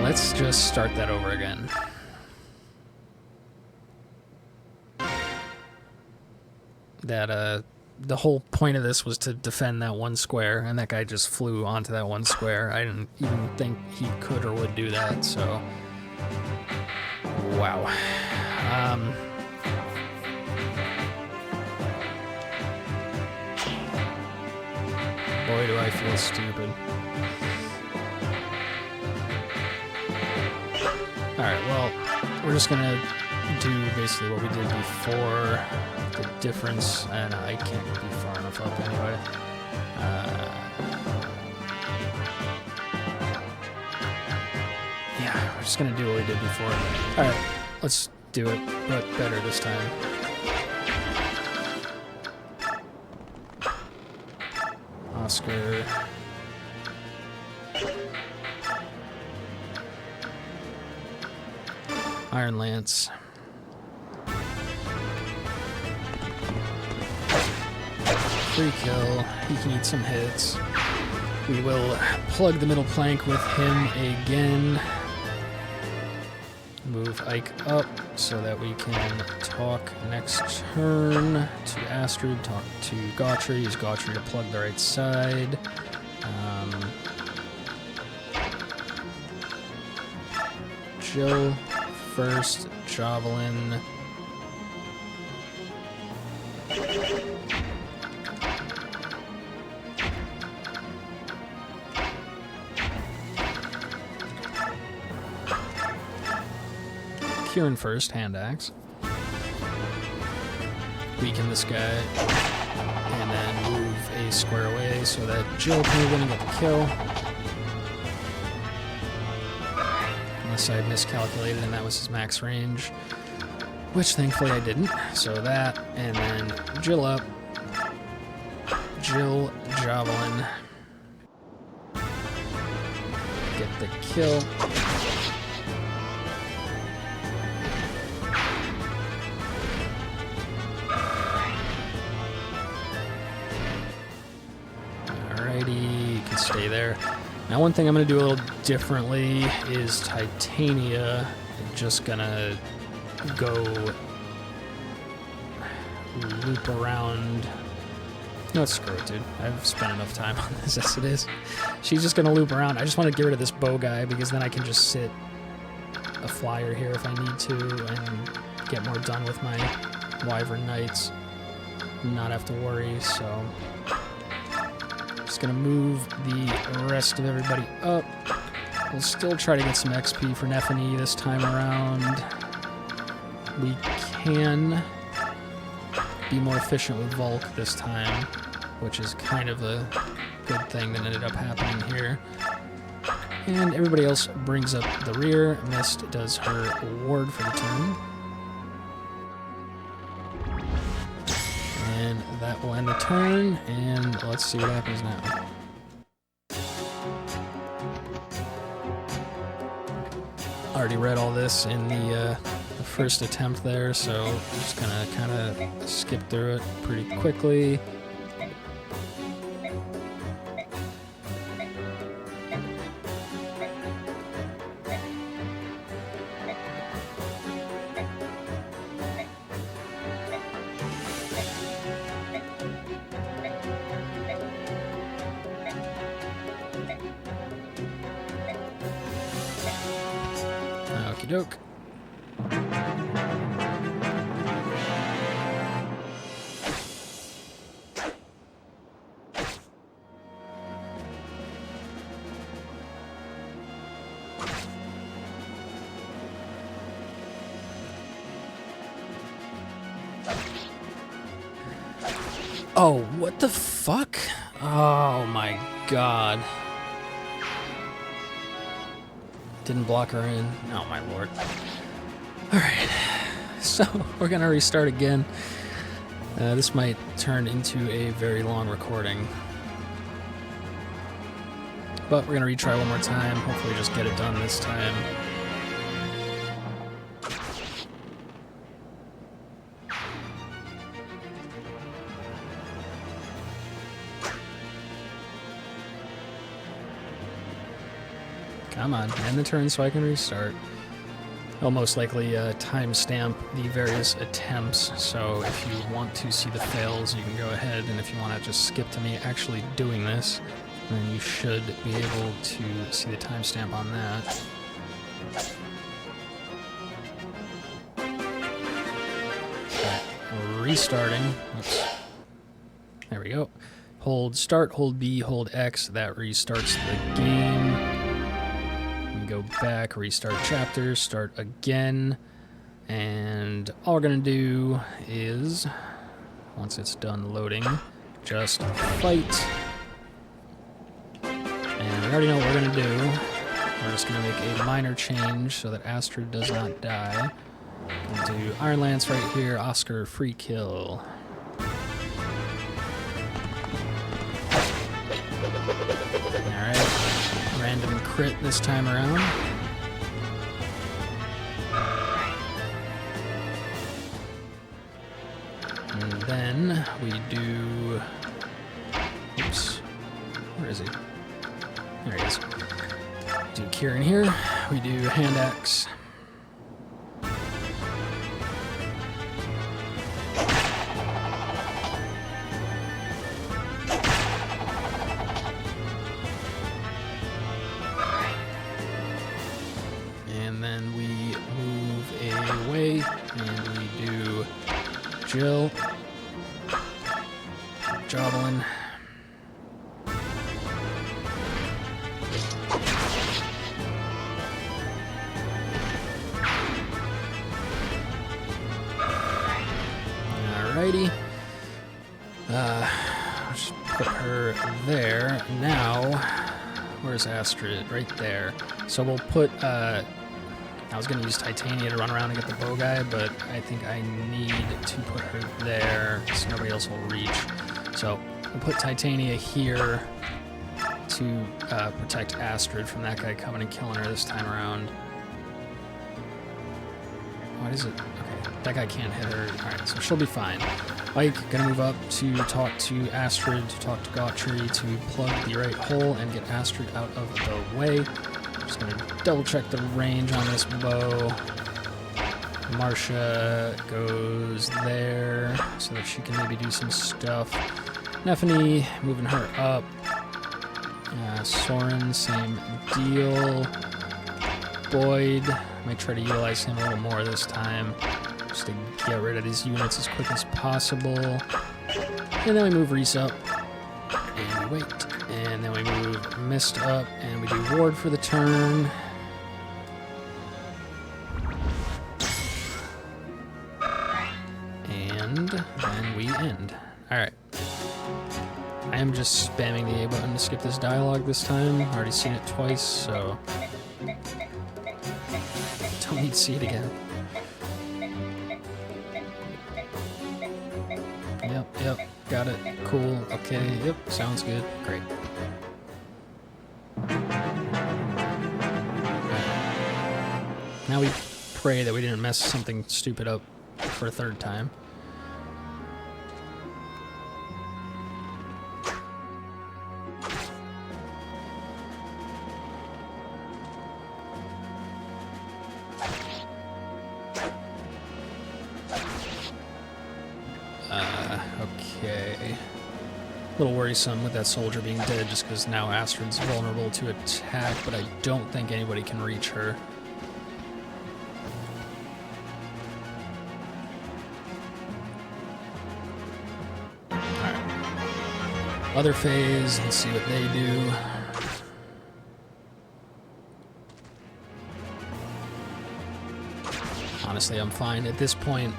let's just start that over again. That, the whole point of this was to defend that one square, and that guy just flew onto that one square. I didn't even think he could or would do that, so... Wow. Boy, do I feel stupid. Alright, well, we're just gonna do basically what we did before. The difference, and I can't be far enough up anyway. Yeah, we're just gonna do what we did before. Alright, let's do it, but better this time. Oscar. Iron Lance. Free kill. He can eat some hits. We will plug the middle plank with him again. Move Ike up so that we can talk next turn to Astrid, talk to Gautry, use Gautry to plug the right side. Jill first, Javelin. Kieran first, hand axe. Weaken this guy. And then move a stay square away so that Jill can move in and get the kill. Unless I miscalculated and that was his max range, which thankfully I didn't. So that, and then Jill up. Jill Javelin. Get the kill. Alrighty, you can stay there. Now one thing I'm going to do a little differently is Titania. I'm just going to go loop around. No, screw it, dude. I've spent enough time on this as it is. She's just going to loop around. I just want to get rid of this bow guy because then I can just sit a flyer here if I need to and get more done with my Wyvern Knights. Not have to worry, so... Just gonna move the rest of everybody up. We'll still try to get some XP for Nephany this time around. We can be more efficient with Volk this time, which is kind of a good thing that ended up happening here. And everybody else brings up the rear. Mist does her ward for the turn. And that will end the turn, and let's see what happens now. Already read all this in the first attempt there, so I'm just gonna kind of skip through it pretty quickly. Okie doke. Oh, what the fuck? Oh my god. Didn't block her in. Oh my lord. Alright, so we're gonna restart again. This might turn into a very long recording. But we're gonna retry one more time, hopefully just get it done this time. Come on, end the turn so I can restart. I'll most likely timestamp the various attempts, so if you want to see the fails, you can go ahead, and if you want to just skip to me actually doing this, then you should be able to see the timestamp on that. Okay, restarting. Oops. There we go. Hold start, hold B, hold X. That restarts the game. Go back, restart chapter, start again, and all we're gonna do is, once it's done loading, just fight. And we already know what we're gonna do. We're just gonna make a minor change so that Astrid does not die. We'll do Iron Lance right here, Oscar free kill. Alright. Random crit this time around. And then we do... Oops. Where is he? There he is. Do Kieran here. We do hand axe. And then we move away, and we do Jill, Javelin, alrighty. Just put her her there. Now, where's Astrid? Right there. So we'll put, I was going to use Titania to run around and get the bow guy, but I think I need to put her there so nobody else will reach. So we'll put Titania here to protect Astrid from that guy coming and killing her this time around. What is it? Okay, that guy can't hit her. Alright, so she'll be fine. Ike, gonna move up to talk to Astrid, to talk to Gautry, to plug the right hole and get Astrid out of the way. Just gonna double check the range on this bow. Marcia goes there so that she can maybe do some stuff. Nephany, moving her up. Soren, same deal. Boyd, might try to utilize him a little more this time, just to get rid of these units as quick as possible. And then we move Reese up, and we wait. And then we move Mist up, and we do Ward for the turn. And then we end. Alright. I am just spamming the A button to skip this dialogue this time. I've already seen it twice, so don't need to see it again. Yep, got it. Cool, okay, yep, sounds good, great. Now we pray that we didn't mess something stupid up for a third time. Okay. A little worrisome with that soldier being dead just because now Astrid's vulnerable to attack, but I don't think anybody can reach her. Alright. Other phase, let's see what they do. Honestly, I'm fine at this point.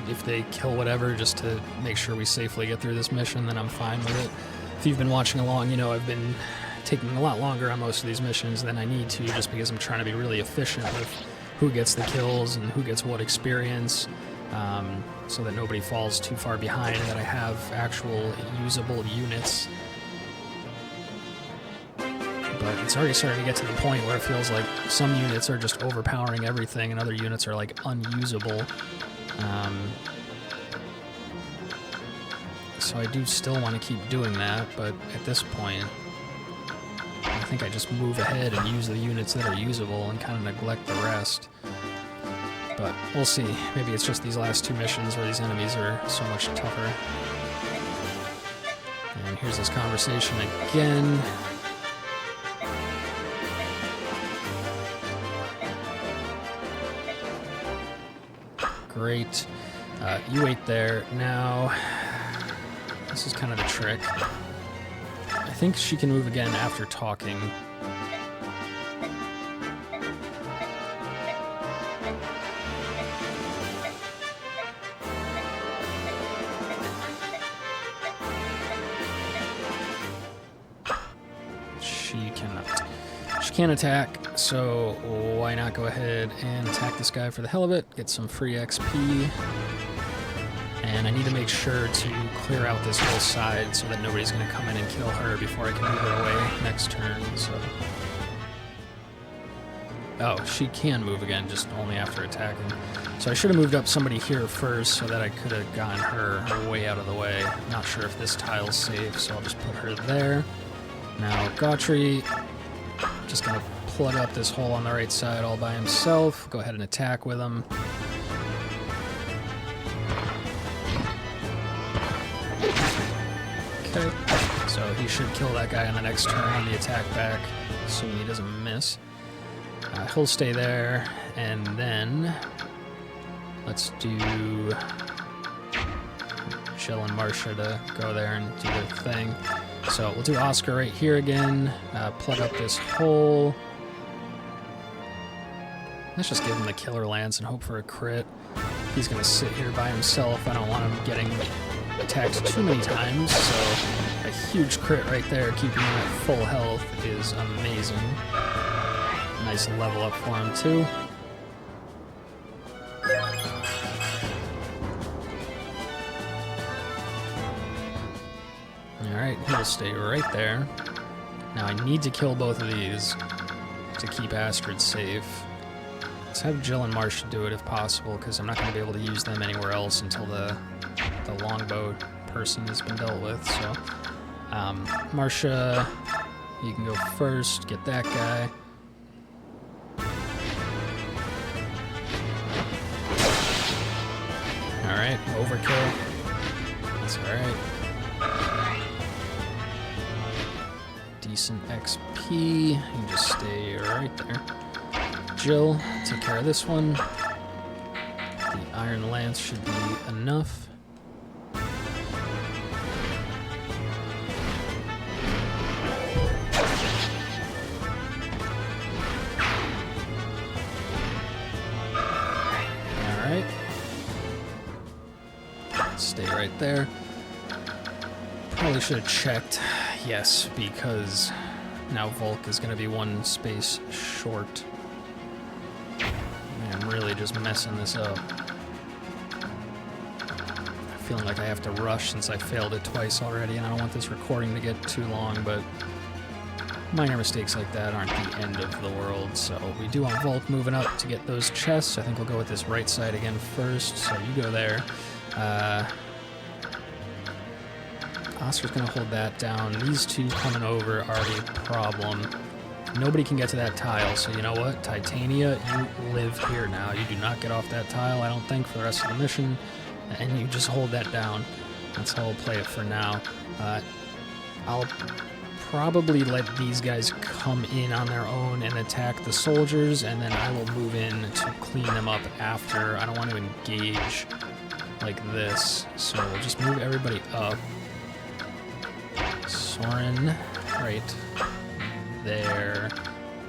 If they kill whatever just to make sure we safely get through this mission, then I'm fine with it. If you've been watching along, you know I've been taking a lot longer on most of these missions than I need to, just because I'm trying to be really efficient with who gets the kills and who gets what experience, so that nobody falls too far behind and that I have actual usable units. But it's already starting to get to the point where it feels like some units are just overpowering everything and other units are like unusable. So I do still want to keep doing that, but at this point, I think I just move ahead and use the units that are usable and kind of neglect the rest. But we'll see. Maybe it's just these last two missions where these enemies are so much tougher. And here's this conversation again. Great. You wait there. Now, this is kind of the trick. I think she can move again after talking. She cannot. She can't attack, so why not go ahead and attack this guy for the hell of it, get some free XP. And I need to make sure to clear out this whole side so that nobody's going to come in and kill her before I can move her away next turn, so... Oh, she can move again, just only after attacking. So I should have moved up somebody here first so that I could have gotten her way out of the way. Not sure if this tile's safe, so I'll just put her there. Now, Gautry, just going to plug up this hole on the right side all by himself. Go ahead and attack with him. Okay, so he should kill that guy on the next turn on the attack back, assuming he doesn't miss. He'll stay there, and then let's do Jill and Marcia to go there and do their thing. So we'll do Oscar right here again, plug up this hole. Let's just give him the Killer Lance and hope for a crit. He's going to sit here by himself. I don't want him getting attacked too many times, so I A huge crit right there, keeping him at full health is amazing. Nice level up for him too. Alright, he'll stay right there. Now I need to kill both of these to keep Astrid safe. Let's have Jill and Marcia do it if possible, because I'm not going to be able to use them anywhere else until the longbow person has been dealt with. So, Marcia, you can go first, get that guy. Alright, overkill. That's alright. Decent XP. You can just stay right there. Jill, take care of this one. The Iron Lance should be enough. Alright. Stay right there. Probably should have checked. Yes, because now Volk is going to be one space short. Man, I'm really just messing this up. I'm feeling like I have to rush since I failed it twice already, and I don't want this recording to get too long, but minor mistakes like that aren't the end of the world. So we do want Volk moving up to get those chests. I think we'll go with this right side again first, so you go there. Oscar's going to hold that down. These two coming over are a problem. Nobody can get to that tile, so you know what? Titania, you live here now. You do not get off that tile, I don't think, for the rest of the mission, and you just hold that down. That's how we'll play it for now. I'll probably let these guys come in on their own and attack the soldiers, and then I will move in to clean them up after. I don't want to engage like this, so we'll just move everybody up. Soren, right there,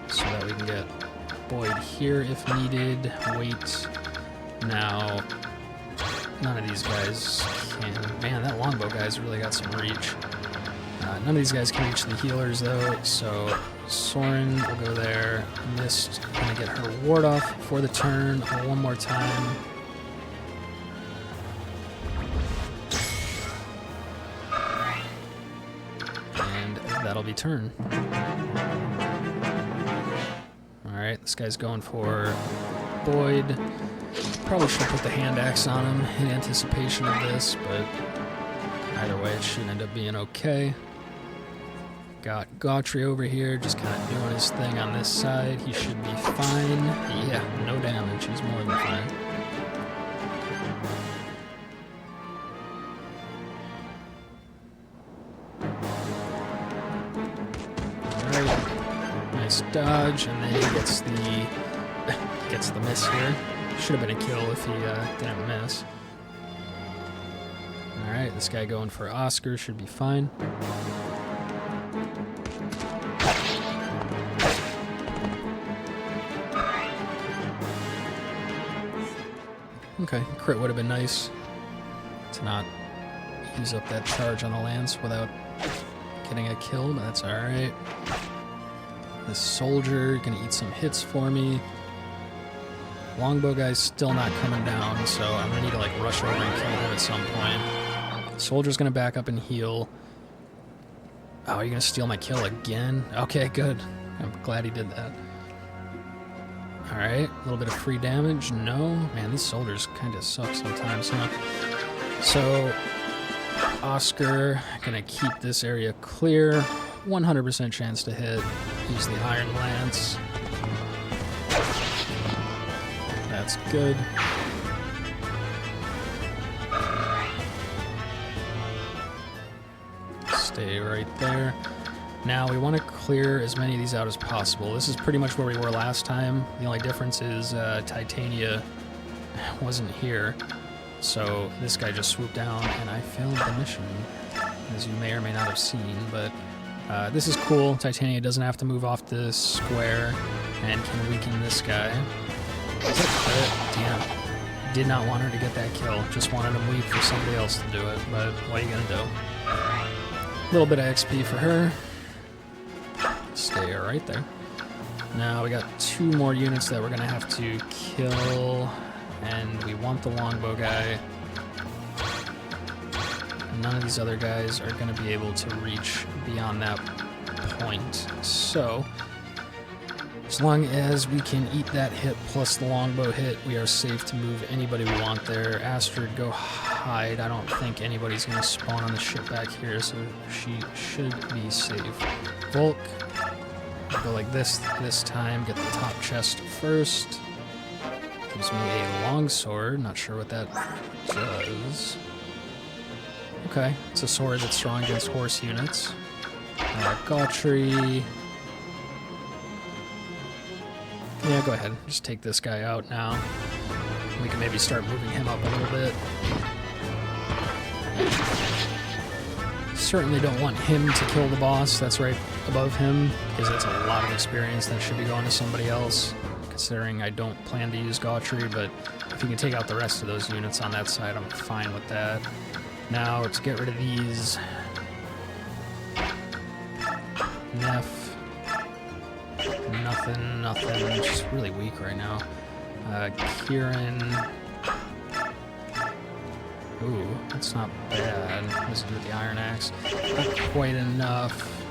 so that we can get Boyd here if needed. Wait, now, none of these guys can. Man, that longbow guy's really got some reach. None of these guys can reach the healers though, so Soren will go there. Mist gonna get her ward off for the turn one more time. That'll be turn. Alright, this guy's going for Boyd. Probably should put the hand axe on him in anticipation of this, but either way it should end up being okay. Got Gautry over here, just kind of doing his thing on this side. He should be fine. Yeah, no damage. He's more than fine. Dodge, and then he gets the miss here. Should have been a kill if he didn't miss. Alright, this guy going for Oscar should be fine. Okay, crit would have been nice to not use up that charge on the lance without getting a kill, but that's alright. This soldier gonna eat some hits for me. Longbow guy's still not coming down, so I'm gonna need to like rush over and kill him at some point. Soldier's gonna back up and heal. Oh, you're gonna steal my kill again? Okay, good. I'm glad he did that. Alright, a little bit of free damage. No? Man, these soldiers kind of suck sometimes, huh? So, Oscar gonna keep this area clear. 100% chance to hit. Use the Iron Lance. That's good. Stay right there. Now we want to clear as many of these out as possible. This is pretty much where we were last time. The only difference is Titania wasn't here. So this guy just swooped down and I failed the mission, as you may or may not have seen, but this is cool. Titania doesn't have to move off this square and can weaken this guy. Is that a crit? Damn. Did not want her to get that kill. Just wanted him weak for somebody else to do it, but what are you gonna do? little bit of XP for her. Stay right there. Now we got 2 more units that we're gonna have to kill, and we want the longbow guy. None of these other guys are gonna be able to reach beyond that point. So, as long as we can eat that hit plus the longbow hit, we are safe to move anybody we want there. Astrid, go hide. I don't think anybody's gonna spawn on the ship back here, so she should be safe. Volk, go like this time. Get the top chest first. Gives me a longsword. Not sure what that does. Okay, it's a sword that's strong against horse units. Gautry. Yeah, go ahead. Just take this guy out now. We can maybe start moving him up a little bit. Certainly don't want him to kill the boss that's right above him, because that's a lot of experience that should be going to somebody else, considering I don't plan to use Gautry, but if you can take out the rest of those units on that side, I'm fine with that. Now, to get rid of these... Neff. Nothing. She's really weak right now. Kieran. Ooh, that's not bad. What does it do with the Iron Axe? Not quite enough.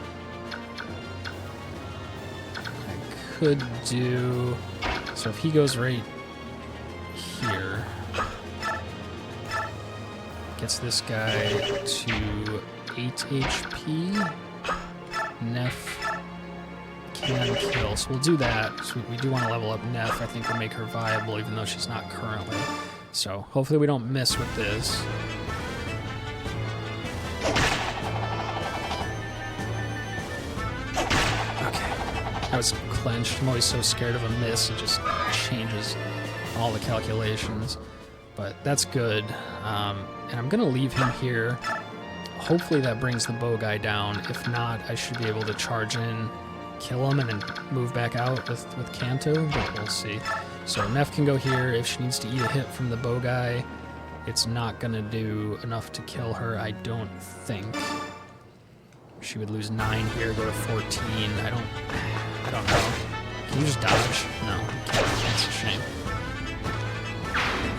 I could do... So if he goes right here... Gets this guy to 8 HP. Neff can kill, so we'll do that. So we do want to level up Neff. I think we'll make her viable, even though she's not currently. So hopefully we don't miss with this. Okay. I was clenched. I'm always so scared of a miss. It just changes all the calculations. But that's good. And I'm going to leave him here. Hopefully that brings the bow guy down. If not, I should be able to charge in, kill him, and then move back out with Kanto, but we'll see. So Neff can go here. If she needs to eat a hit from the bow guy, it's not going to do enough to kill her, I don't think. She would lose 9 here, go to 14. I don't know. Can you just dodge? No, you can't. That's a shame.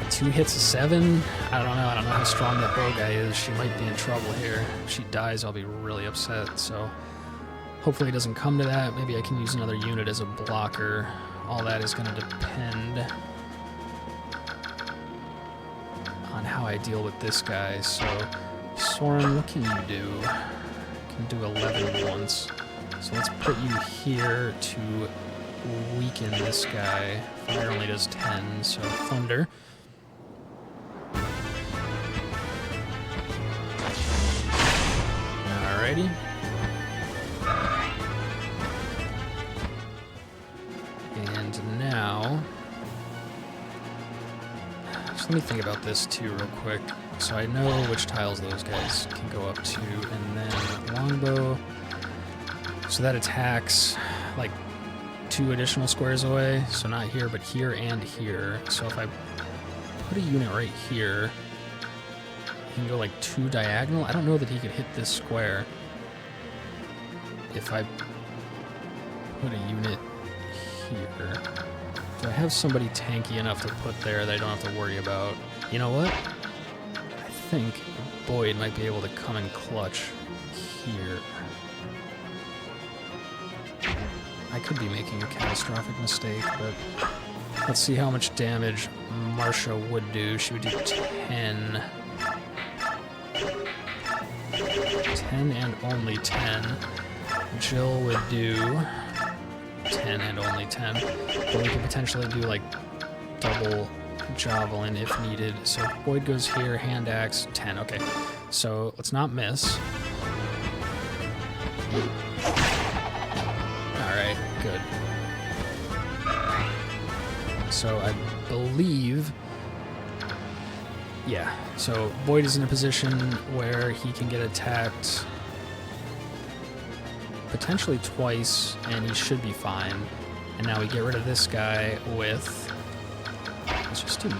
2 hits of 7? I don't know. I don't know how strong that bow guy is. She might be in trouble here. If she dies, I'll be really upset. So hopefully it doesn't come to that. Maybe I can use another unit as a blocker. All that is going to depend on how I deal with this guy. So Soren, what can you do? You can do 11 once. So let's put you here to weaken this guy. Fire only does 10, so Thunder. Alrighty. And now... So let me think about this too real quick. So I know which tiles those guys can go up to, and then longbow. So that attacks like 2 additional squares away. So not here, but here and here. So if I put a unit right here, he can go like 2 diagonal. I don't know that he could hit this square. If I put a unit here. Do I have somebody tanky enough to put there that I don't have to worry about? You know what? I think Boyd might be able to come and clutch here. I could be making a catastrophic mistake, but let's see how much damage Marcia would do. She would do 10. 10 and only 10. Jill would do 10 and only 10. But we could potentially do like double javelin if needed. So Boyd goes here, hand axe, 10. Okay, so let's not miss. Alright, good. So I believe... Yeah, so Boyd is in a position where he can get attacked potentially twice, and he should be fine. And now we get rid of this guy with... Let's just do...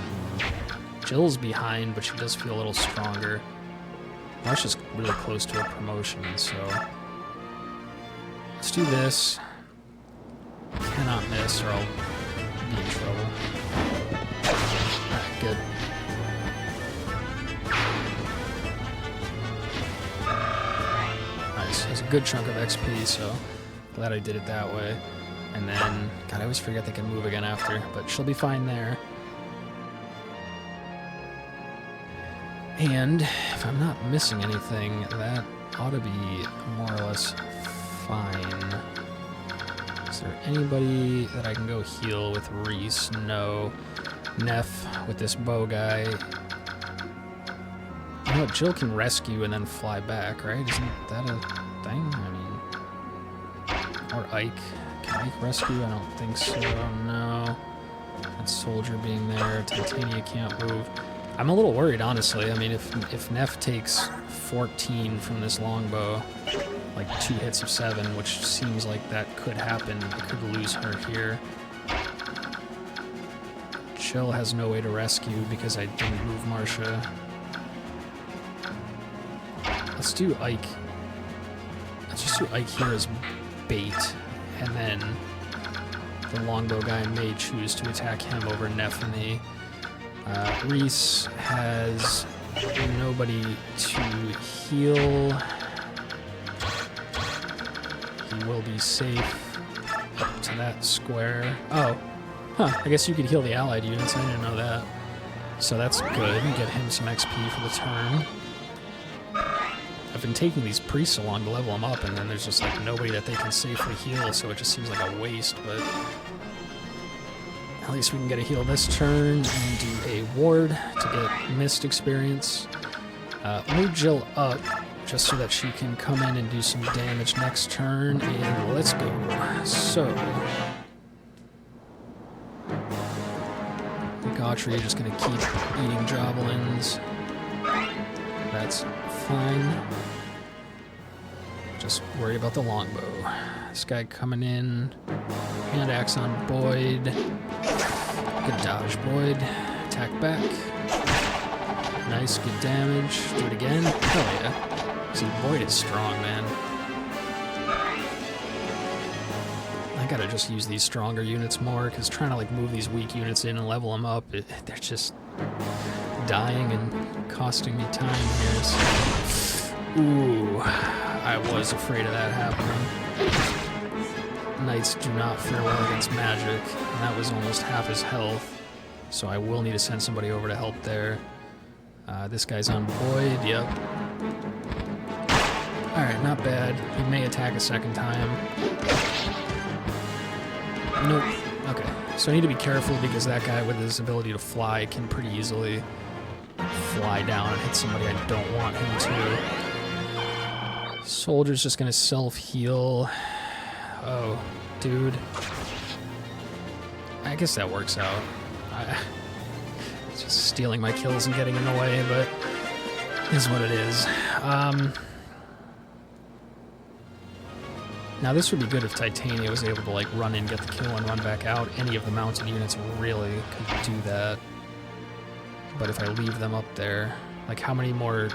Jill's behind, but she does feel a little stronger. Marsha's really close to a promotion, so let's do this. Cannot miss or I'll be in trouble. Alright, good. Nice. That's a good chunk of XP, so glad I did it that way. And then, God, I always forget they can move again after, but she'll be fine there. And if I'm not missing anything, that ought to be more or less fine. Is there anybody that I can go heal with Reese? No. Neff with this bow guy. You know what? Jill can rescue and then fly back, right? Isn't that a thing? I mean... Or Ike. Can Ike rescue? I don't think so. No. That soldier being there. Titania can't move. I'm a little worried, honestly. I mean, if Neff takes 14 from this longbow, like 2 hits of 7, which seems like that could happen, I could lose her here. Jill has no way to rescue because I didn't move Marsha. Let's do Ike. Let's just do Ike here as bait, and then the longbow guy may choose to attack him over Neff and the... Reese has nobody to heal. He will be safe up to that square. Oh, huh, I guess you could heal the allied units. I didn't know that. So that's good. Get him some XP for the turn. I've been taking these priests along to level them up, and then there's just like nobody that they can safely heal, so it just seems like a waste, but... At least we can get a heal this turn and do a ward to get mist experience. Move Jill up just so that she can come in and do some damage next turn, and let's go. So, Gautry just gonna keep eating Joblins. That's fine. Just worry about the longbow. This guy coming in. Hand axe on Boyd. Good dodge, Boyd. Attack back. Nice, good damage. Do it again. Hell yeah. See, Boyd is strong, man. I gotta just use these stronger units more, because trying to like move these weak units in and level them up, they're just dying and costing me time here. So. Ooh, I was afraid of that happening. Knights do not fare well against magic, and that was almost half his health, so I will need to send somebody over to help there. This guy's on Boyd, yep. Alright, not bad. He may attack a second time. Nope. Okay, so I need to be careful because that guy with his ability to fly can pretty easily fly down and hit somebody I don't want him to. Soldier's just gonna self-heal. Oh, dude. I guess that works out. It's just stealing my kills and getting in the way, but it is what it is. Now this would be good if Titania was able to like run in, get the kill, and run back out. Any of the mounted units really could do that. But if I leave them up there, like how many more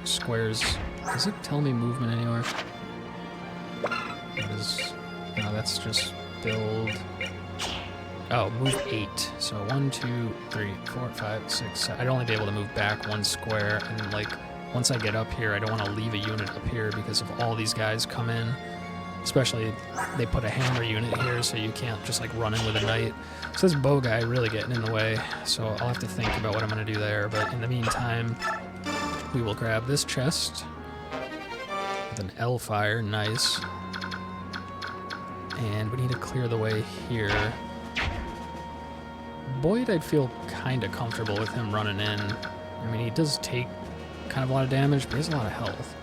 squares? Does it tell me movement anywhere? No, that's just build. Oh, move 8. So 1, 2, 3, 4, 5, 6, 7. I'd only be able to move back 1 square, and then like once I get up here, I don't want to leave a unit up here because if all these guys come in, especially they put a hammer unit here, so you can't just like run in with a knight. So this bow guy really getting in the way, so I'll have to think about what I'm going to do there. But in the meantime, we will grab this chest with an L fire, nice. And we need to clear the way here. Boyd, I'd feel kind of comfortable with him running in. I mean, he does take kind of a lot of damage, but he has a lot of health.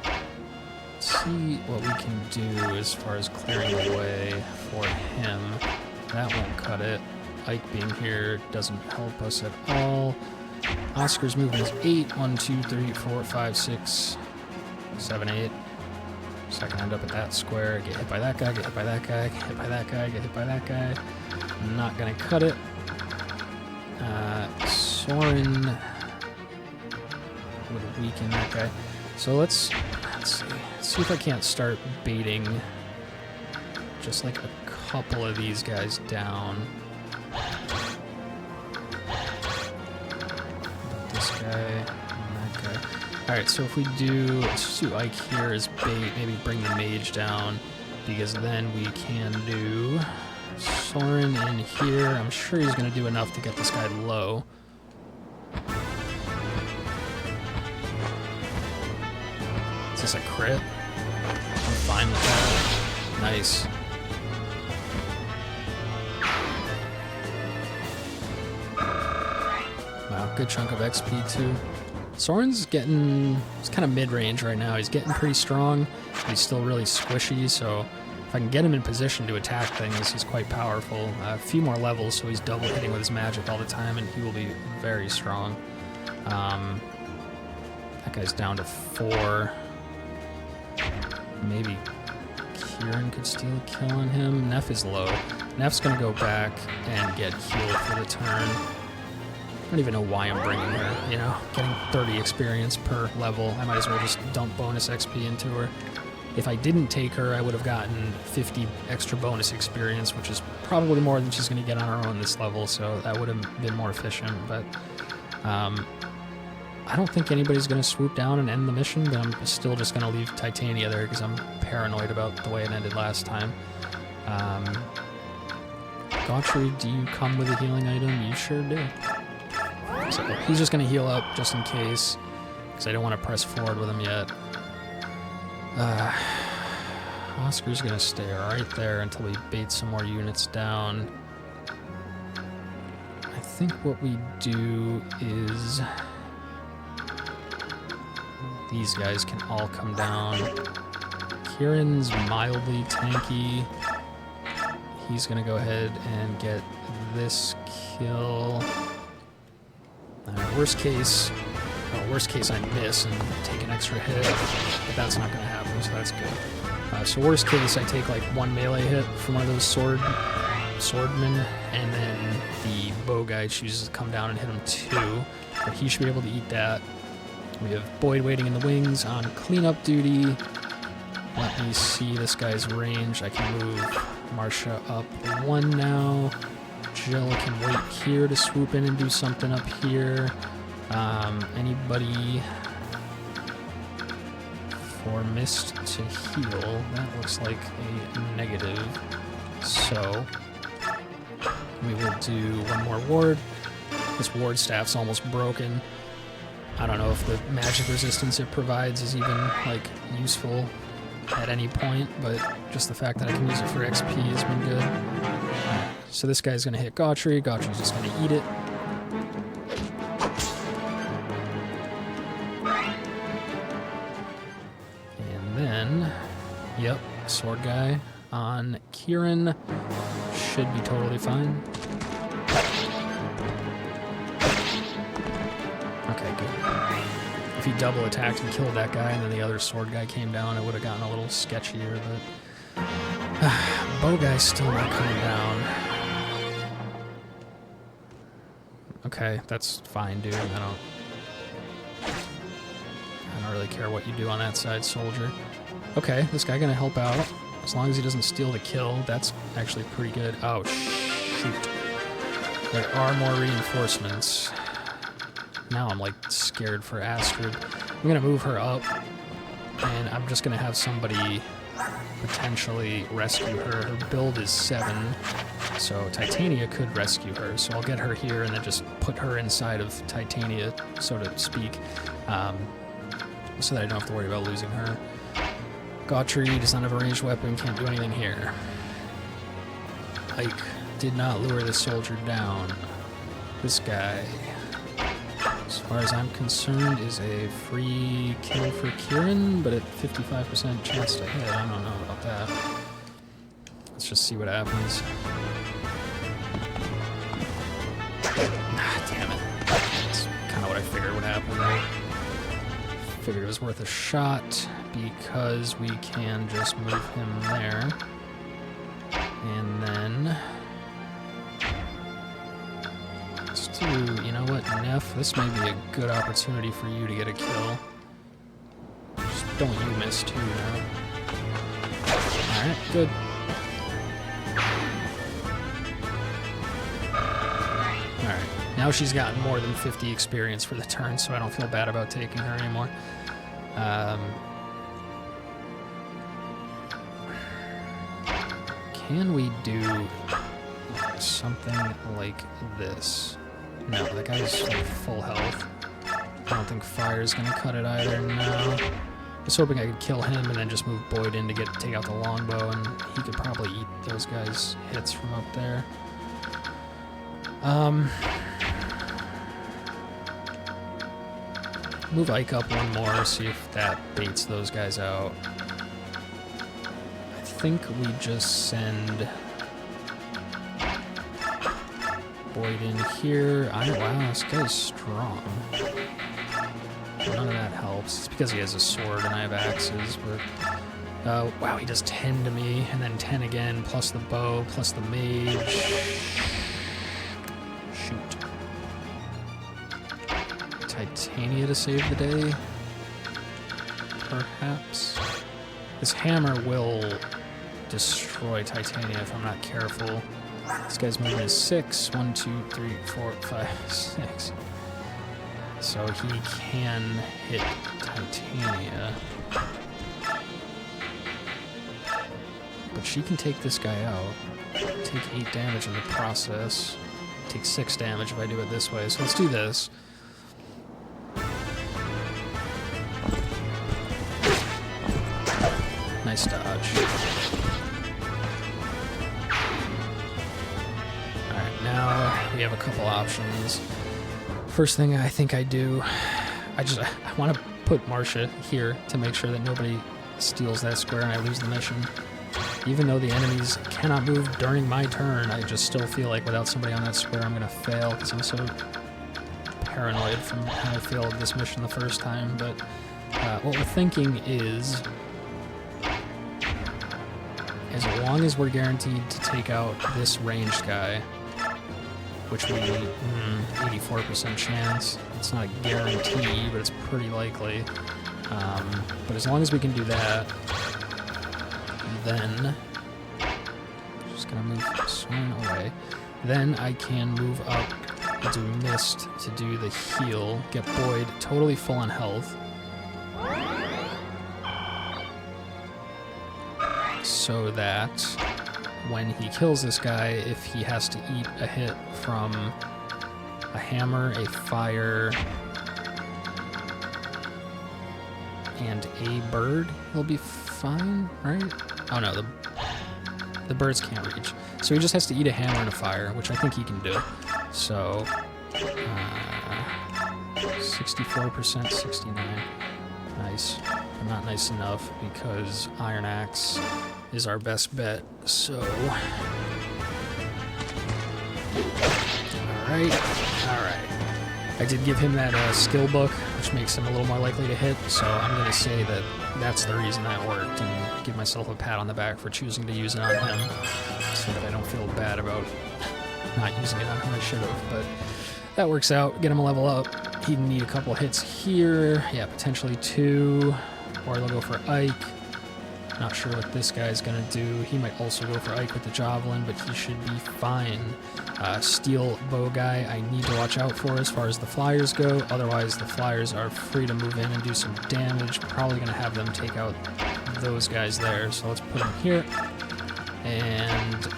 Let's see what we can do as far as clearing the way for him. That won't cut it. Ike being here doesn't help us at all. Oscar's movement is 8. 1, 2, 3, 4, 5, 6, 7, 8. So I can end up at that square, get hit by that guy, get hit by that guy, get hit by that guy, get hit by that guy. I'm not gonna cut it. Soren would weaken that guy. So let's see if I can't start baiting just like a couple of these guys down. This guy and that guy. Alright, so if we do, let's do Ike here as bait, maybe bring the mage down, because then we can do Soren in here. I'm sure he's going to do enough to get this guy low. Is this a crit? I'm fine with that. Nice. Wow, good chunk of XP too. Soren's getting, he's kind of mid-range right now. He's getting pretty strong. He's still really squishy, so if I can get him in position to attack things, he's quite powerful. A few more levels, so he's double hitting with his magic all the time, and he will be very strong. That guy's down to 4. Maybe Kieran could steal a kill on him. Neff is low. Neff's going to go back and get healed for the turn. I don't even know why I'm bringing her, you know? Getting 30 experience per level. I might as well just dump bonus XP into her. If I didn't take her, I would have gotten 50 extra bonus experience, which is probably more than she's going to get on her own this level, so that would have been more efficient, but I don't think anybody's going to swoop down and end the mission, but I'm still just going to leave Titania there because I'm paranoid about the way it ended last time. Gautry, do you come with a healing item? You sure do. So he's just going to heal up just in case, because I don't want to press forward with him yet. Oscar's going to stay right there until we bait some more units down. I think what we do is these guys can all come down. Kieran's mildly tanky. He's going to go ahead and get this kill. Worst case I miss and take an extra hit, but that's not going to happen, so that's good. So worst case, I take like 1 melee hit from one of those swordmen, and then the bow guy chooses to come down and hit him 2, but he should be able to eat that. We have Boyd waiting in the wings on cleanup duty. Let me see this guy's range. I can move Marsha up 1 now. Jill can wait here to swoop in and do something up here. Anybody for Mist to heal? That looks like a negative. So we will do 1 more ward. This ward staff's almost broken. I don't know if the magic resistance it provides is even like useful at any point, but just the fact that I can use it for XP has been good. So this guy's going to hit Gautry. Gautry's just going to eat it. And then, yep, sword guy on Kieran should be totally fine. Okay, good. If he double attacked and killed that guy and then the other sword guy came down, it would have gotten a little sketchier, but bow guy's still not coming down. Okay, that's fine, dude. I don't really care what you do on that side, soldier. Okay, this guy gonna help out. As long as he doesn't steal the kill, that's actually pretty good. Oh, shoot. There are more reinforcements. Now I'm, like, scared for Astrid. I'm gonna move her up, and I'm just gonna have somebody potentially rescue her. Her build is 7, so Titania could rescue her, so I'll get her here and then just put her inside of Titania, so to speak, so that I don't have to worry about losing her. Gautry does not have a ranged weapon, can't do anything here. Ike did not lure the soldier down. This guy, as far as I'm concerned, is a free kill for Kieran, but at 55% chance to hit. I don't know about that. Let's just see what happens. Ah, damn it. That's kind of what I figured would happen. I figured it was worth a shot because we can just move him there. And then let's do, you know what, Neff, this may be a good opportunity for you to get a kill. -2 now. Alright, good. Alright, now she's gotten more than 50 experience for the turn, so I don't feel bad about taking her anymore. Can we do something like this? No, that guy's like full health. I don't think fire's gonna cut it either, no. I was hoping I could kill him and then just move Boyd in to take out the longbow, and he could probably eat those guys' hits from up there. Move Ike up one more, see if that baits those guys out. I think we just send Boyd in here. Wow, this guy's strong. None of that helps. It's because he has a sword and I have axes, but... wow, he does 10 to me, and then 10 again, plus the bow, plus the mage. Shoot. Titania to save the day? Perhaps? This hammer will destroy Titania if I'm not careful. This guy's movement is 6. 1, 2, 3, 4, 5, 6. So he can hit Titania. But she can take this guy out. Take 8 damage in the process. Take 6 damage if I do it this way. So let's do this. Nice dodge. Alright, now we have a couple options. First thing I think I do, I want to put Marcia here to make sure that nobody steals that square and I lose the mission. Even though the enemies cannot move during my turn, I just still feel like without somebody on that square I'm going to fail because I'm so paranoid from how I failed this mission the first time. But what we're thinking is, as long as we're guaranteed to take out this ranged guy, which we need 84% chance. It's not a guarantee, but it's pretty likely. But as long as we can do that, then just gonna move Swan away. Then I can move up and do Mist to do the heal, get Boyd totally full on health. So that when he kills this guy, if he has to eat a hit from a hammer, a fire, and a bird, he'll be fine, right? Oh no, the birds can't reach. So he just has to eat a hammer and a fire, which I think he can do. So, 64%, 69. Nice. But not nice enough because Iron Axe is our best bet, so... Alright. I did give him that skill book, which makes him a little more likely to hit, so I'm going to say that that's the reason that worked, and give myself a pat on the back for choosing to use it on him, so that I don't feel bad about not using it on him. I should have, but that works out. Get him a level up. He'd need a couple hits here, yeah, potentially 2, or they'll go for Ike. Not sure what this guy's gonna do. He might also go for Ike with the javelin, but he should be fine. Steel bow guy I need to watch out for as far as the flyers go. Otherwise, the flyers are free to move in and do some damage. Probably gonna have them take out those guys there. So let's put them here. And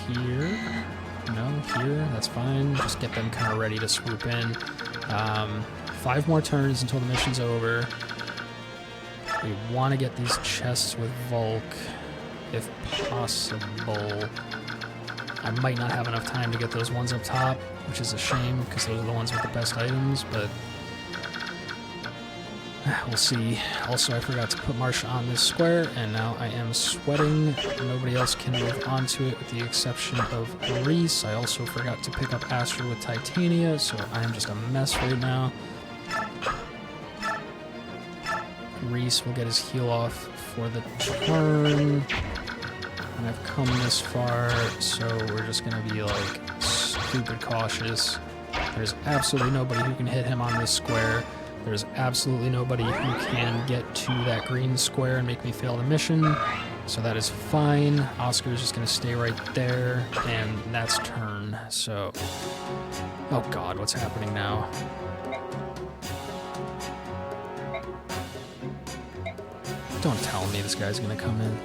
here. No, here. That's fine. Just get them kind of ready to swoop in. 5 more turns until the mission's over. We want to get these chests with Volk, if possible. I might not have enough time to get those ones up top, which is a shame, because those are the ones with the best items, but we'll see. Also, I forgot to put Marcia on this square, and now I am sweating. Nobody else can move onto it with the exception of Reese. I also forgot to pick up Astra with Titania, so I am just a mess right now. Reese will get his heal off for the turn. And I've come this far, so we're just gonna be like stupid cautious. There's absolutely nobody who can hit him on this square. There's absolutely nobody who can get to that green square and make me fail the mission, so that is fine. Oscar's just going to stay right there, and that's turn, so... Oh god, what's happening now? Don't tell me this guy's going to come in.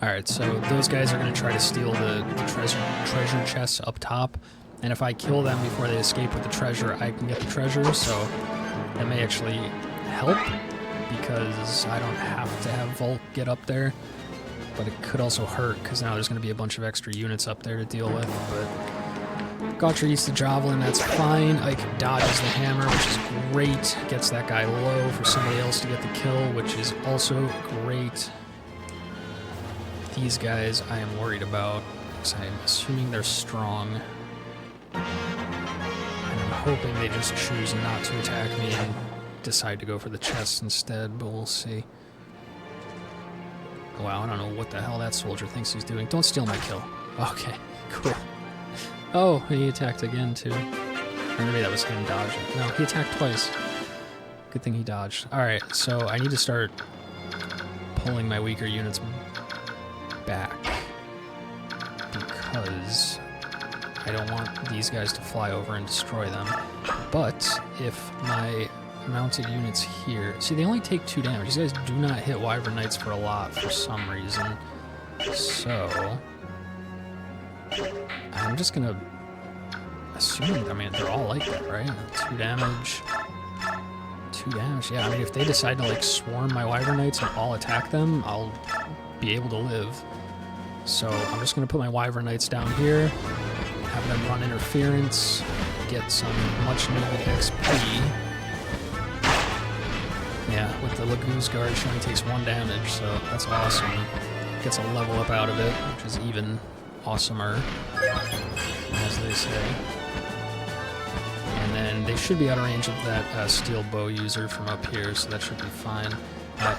Alright, so those guys are going to try to steal the treasure chests up top, and if I kill them before they escape with the treasure, I can get the treasure, so that may actually help, because I don't have to have Volk get up there, but it could also hurt, because now there's going to be a bunch of extra units up there to deal with, but Gauthier eats the javelin, that's fine. Ike dodges the hammer, which is great, gets that guy low for somebody else to get the kill, which is also great. These guys I am worried about, because I'm assuming they're strong. And I'm hoping they just choose not to attack me and decide to go for the chest instead, but we'll see. Wow, I don't know what the hell that soldier thinks he's doing. Don't steal my kill. Okay, cool. Oh, and he attacked again, too. Or maybe that was him dodging. No, he attacked twice. Good thing he dodged. Alright, so I need to start pulling my weaker units back, because I don't want these guys to fly over and destroy them. But if my mounted units here... See, they only take 2 damage. These guys do not hit Wyvern Knights for a lot for some reason. So... I'm just gonna assume... I mean, they're all like that, right? 2 damage... 2 damage, yeah. I mean, if they decide to, like, swarm my Wyvern Knights and all attack them, I'll be able to live. So I'm just going to put my Wyvern Knights down here, have them run interference, get some much needed XP. Yeah, with the Lagoon's Guard, she only takes 1 damage, so that's awesome. Gets a level up out of it, which is even awesomer, as they say. And then they should be out of range of that steel bow user from up here, so that should be fine.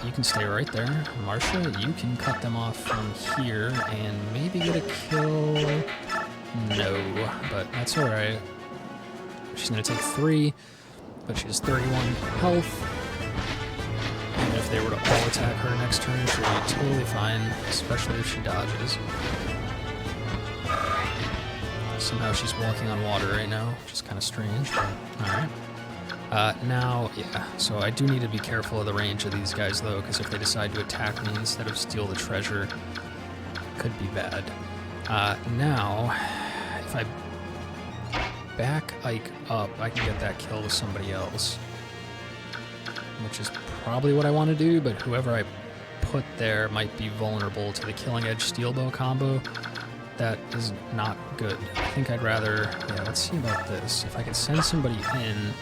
You can stay right there. Marsha, you can cut them off from here and maybe get a kill. No, but that's alright. She's going to take 3, but she has 31 health. And if they were to all attack her next turn, she'll be totally fine, especially if she dodges. Somehow she's walking on water right now, which is kind of strange, but alright. Now, yeah, so I do need to be careful of the range of these guys, though, because if they decide to attack me instead of steal the treasure, it could be bad. Now, if I back Ike up, I can get that kill with somebody else, which is probably what I want to do, but whoever I put there might be vulnerable to the Killing Edge Steel Bow combo. That is not good. I think I'd rather... Yeah, let's see about this. If I could send somebody in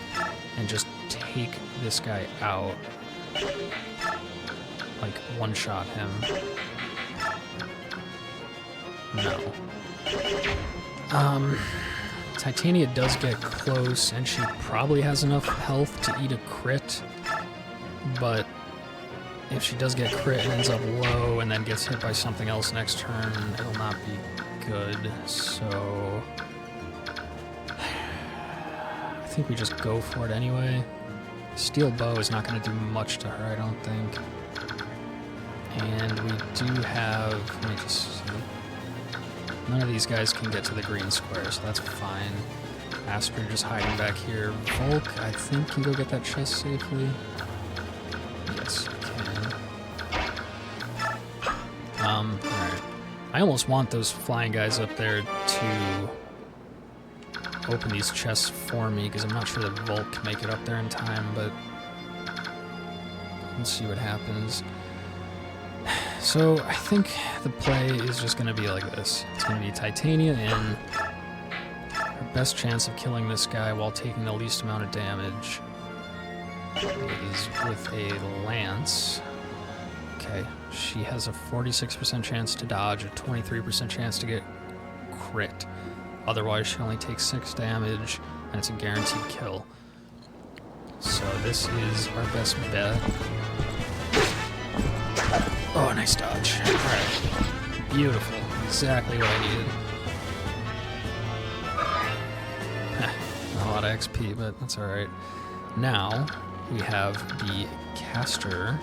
and just take this guy out, like one-shot him. No. Titania does get close, and she probably has enough health to eat a crit, but if she does get crit and ends up low and then gets hit by something else next turn, it'll not be good, so... I think we just go for it anyway. Steel Bow is not going to do much to her, I don't think. And we do have... Let me just see. None of these guys can get to the green square, so that's fine. Asper just hiding back here. Volk, I think, can go get that chest safely. Yes, can. Alright. I almost want those flying guys up there to open these chests for me, because I'm not sure that Volk can make it up there in time, but let's see what happens. So I think the play is just going to be like this. It's going to be Titania in, her best chance of killing this guy while taking the least amount of damage is with a lance. Okay, she has a 46% chance to dodge, a 23% chance to get crit. Otherwise, she only takes 6 damage, and it's a guaranteed kill. So this is our best bet. Oh, nice dodge. Alright. Beautiful. Exactly what I needed. Not a lot of XP, but that's alright. Now, we have the caster,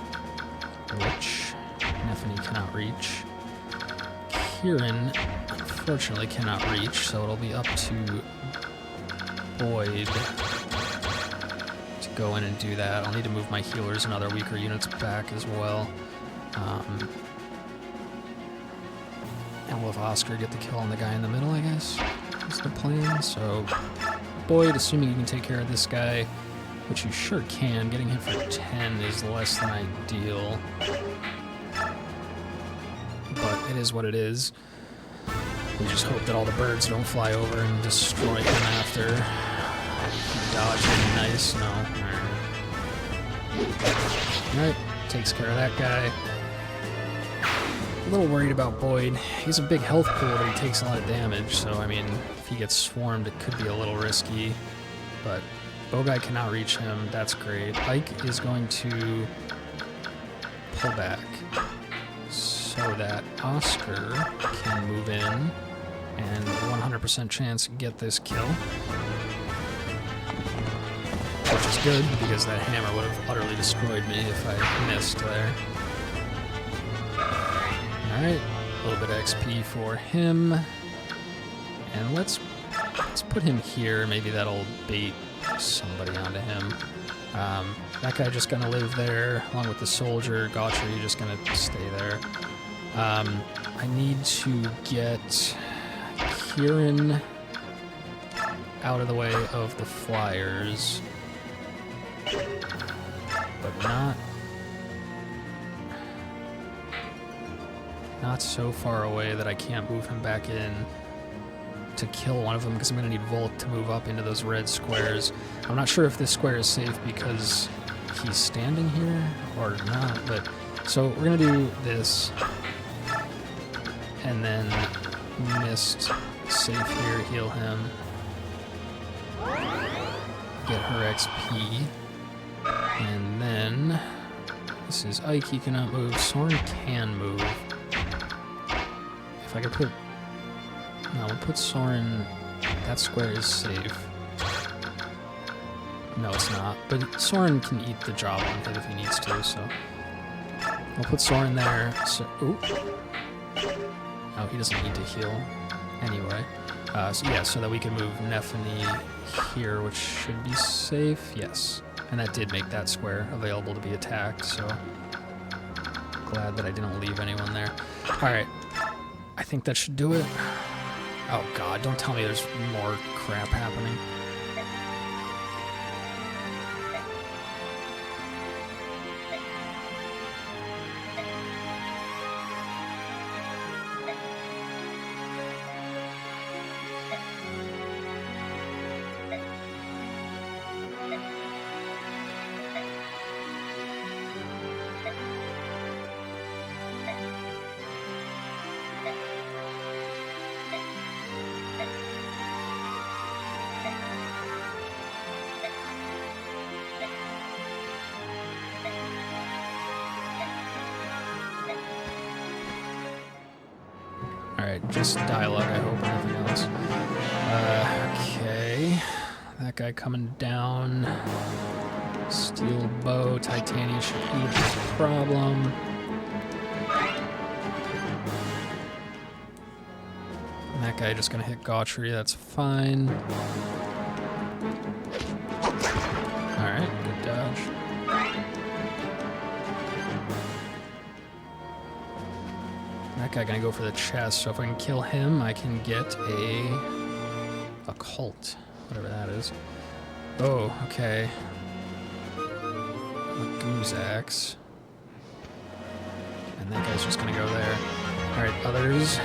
which Nephany cannot reach. Kieran, unfortunately, cannot reach, so it'll be up to Boyd to go in and do that. I'll need to move my healers and other weaker units back as well. And we'll have Oscar get the kill on the guy in the middle, I guess, is the plan. So, Boyd, assuming you can take care of this guy, which you sure can, getting hit for 10 is less than ideal. But it is what it is. We just hope that all the birds don't fly over and destroy him after. Dodge, nice, no. Alright, takes care of that guy. A little worried about Boyd. He's a big health pool, but he takes a lot of damage, so I mean, if he gets swarmed, it could be a little risky. But Boguy cannot reach him, that's great. Ike is going to pull back so that Oscar can move in and 100% chance get this kill. Which is good, because that hammer would have utterly destroyed me if I missed there. Alright, a little bit of XP for him. And let's put him here, maybe that'll bait somebody onto him. That guy just gonna live there, along with the soldier. Gautry just gonna stay there. I need to get Kieran out of the way of the flyers, but not so far away that I can't move him back in to kill one of them, because I'm going to need Volt to move up into those red squares. I'm not sure if this square is safe because he's standing here or not, but so we're going to do this, and then Mist safe here, heal him, get her XP, and then this is Ike, he cannot move. Soren can move. If I could put... No, we'll put Soren... That square is safe. No, it's not. But Soren can eat the job on hit if he needs to, so... We'll put Soren there. So, ooh. No, he doesn't need to heal. Anyway. So yeah, so that we can move Nephany here, which should be safe. Yes. And that did make that square available to be attacked, so... Glad that I didn't leave anyone there. Alright. I think that should do it. Oh god, don't tell me there's more crap happening. Alright, just dialogue, I hope, nothing else. Okay. That guy coming down. Steel bow, titanium should be a problem. And that guy just gonna hit Gautry, that's fine. Alright, good dodge. That guy gonna go for the chest, so if I can kill him, I can get a cult, whatever that is. Oh, okay. A goose axe. And that guy's just gonna go there. Alright, others.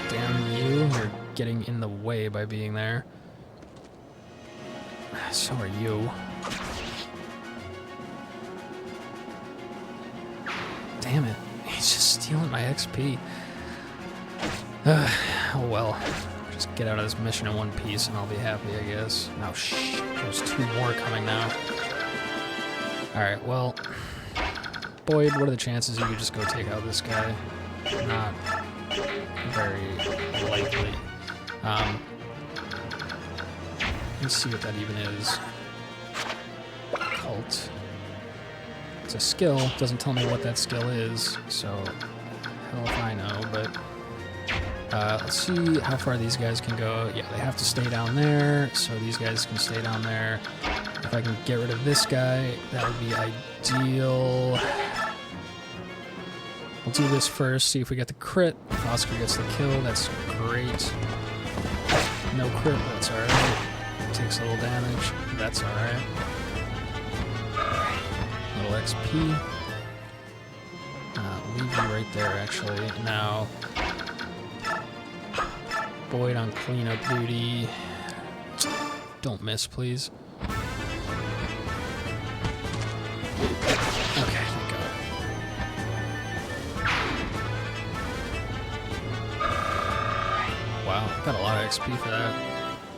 Damn you, you're getting in the way by being there. So are you. Damn it. He's just stealing my XP. Oh well. Just get out of this mission in one piece and I'll be happy, I guess. Oh shh. There's 2 more coming now. Alright, well. Boyd, what are the chances you could just go take out this guy? Not very likely. Let's see what that even is. Cult. It's a skill. Doesn't tell me what that skill is, so hell if I know, but let's see how far these guys can go. Yeah, they have to stay down there, so these guys can stay down there. If I can get rid of this guy, that would be ideal. We'll do this first, see if we get the crit. If Oscar gets the kill, that's great. No crit, that's alright. Takes a little damage, that's alright. Little XP. Leave you right there, actually. Now, Boyd on cleanup duty. Don't miss, please. Okay, thank God. Wow, got a lot of XP for that.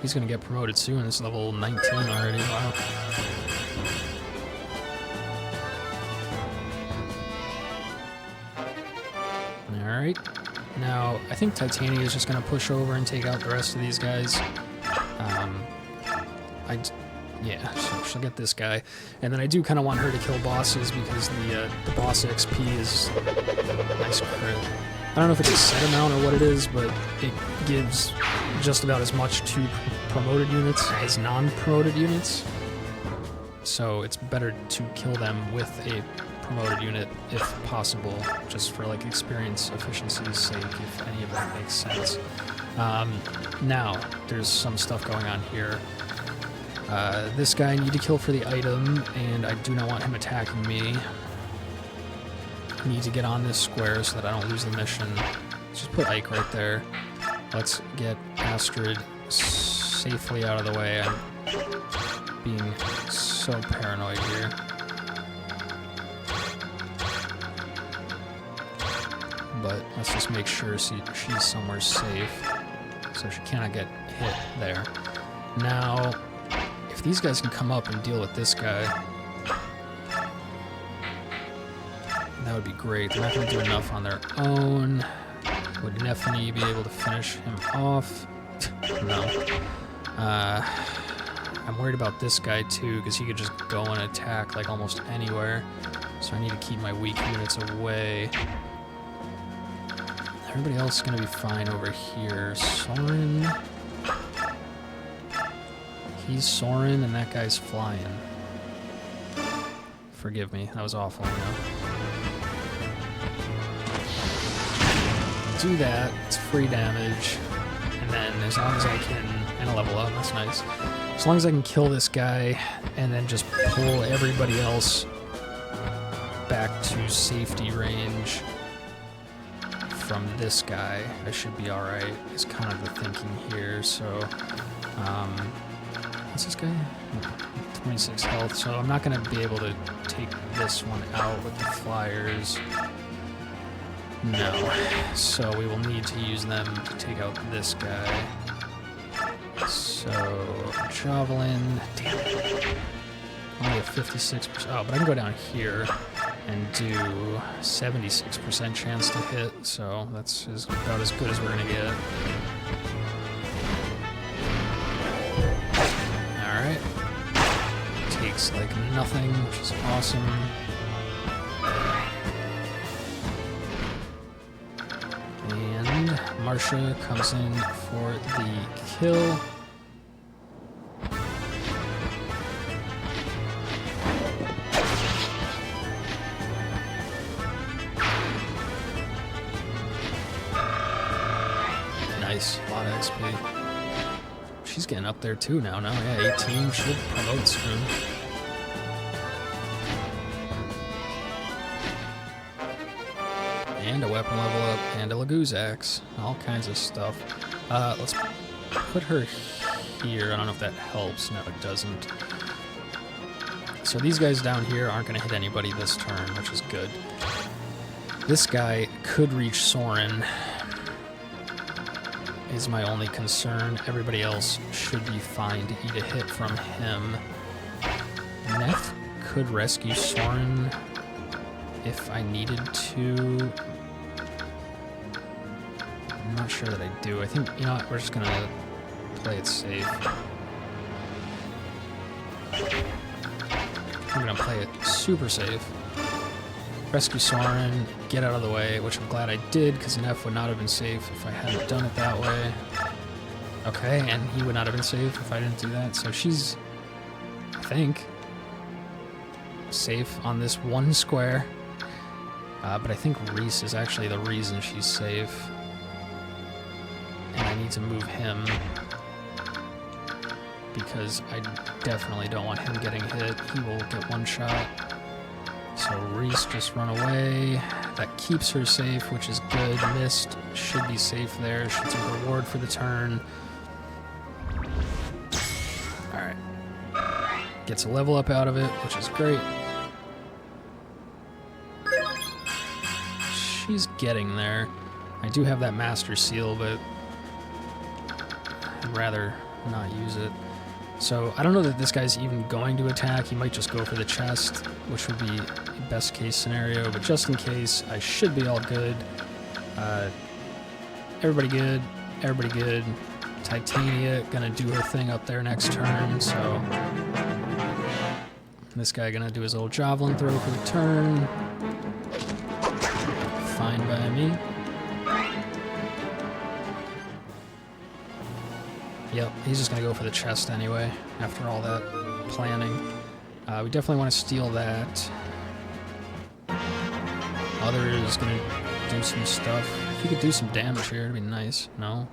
He's gonna get promoted soon. It's level 19 already. Wow. Alright. Now, I think Titania is just gonna push over and take out the rest of these guys. Yeah, so she'll get this guy. And then I do kind of want her to kill bosses because the boss XP is nice crit. I don't know if it's a set amount or what it is, but it gives just about as much to promoted units as non-promoted units. So it's better to kill them with a promoted unit if possible, just for like experience efficiency's sake, if any of that makes sense. Now, there's some stuff going on here. This guy I need to kill for the item, and I do not want him attacking me. I need to get on this square so that I don't lose the mission. Let's just put Ike right there. Let's get Astrid safely out of the way. I'm being so paranoid here. But let's just make sure she's somewhere safe so she cannot get hit there. Now, if these guys can come up and deal with this guy, that would be great. They're not going to do enough on their own. Would Nephany be able to finish him off? No. I'm worried about this guy too, because he could just go and attack like almost anywhere. So I need to keep my weak units away. Everybody else is going to be fine over here. Soren. He's Soren, and that guy's flying. Forgive me, that was awful, you know. Do that, it's free damage, and then as long as I can, and a level up, that's nice. As long as I can kill this guy, and then just pull everybody else back to safety range from this guy, I should be alright, is kind of the thinking here, so, what's this guy? 26 health, so I'm not going to be able to take this one out with the flyers. No. So we will need to use them to take out this guy. So, Javelin. Damn it. Only a 56%. Oh, but I can go down here and do 76% chance to hit, so that's about as good as we're going to get. Alright. Takes like nothing, which is awesome. And Marsha comes in for the kill. Nice, a lot of XP. She's getting up there too now. Yeah, 18. She'll promote soon. And a weapon level up, and a Laguz axe. All kinds of stuff. Let's put her here. I don't know if that helps. No, it doesn't. So these guys down here aren't going to hit anybody this turn, which is good. This guy could reach Soren, is my only concern. Everybody else should be fine to eat a hit from him. Neff could rescue Soren if I needed to. I'm not sure that I do. I think, you know what, we're just going to play it safe. I'm going to play it super safe. Rescue Soren, get out of the way, which I'm glad I did, because Neff would not have been safe if I hadn't done it that way. Okay, and he would not have been safe if I didn't do that, so she's, I think, safe on this one square. But I think Reese is actually the reason she's safe. And I need to move him, because I definitely don't want him getting hit. He will get one shot. So Reese just run away. That keeps her safe, which is good. Mist should be safe there. Should take a reward for the turn. Alright. Gets a level up out of it, which is great. She's getting there. I do have that Master Seal, but I'd rather not use it. So I don't know that this guy's even going to attack. He might just go for the chest, which would be best case scenario, but just in case, I should be all good. Everybody good, everybody good. Titania gonna do her thing up there next turn, so this guy gonna do his little javelin throw for the turn. Fine by me. Yep, he's just going to go for the chest anyway, after all that planning. We definitely want to steal that. Other is going to do some stuff. If he could do some damage here, it'd be nice. No?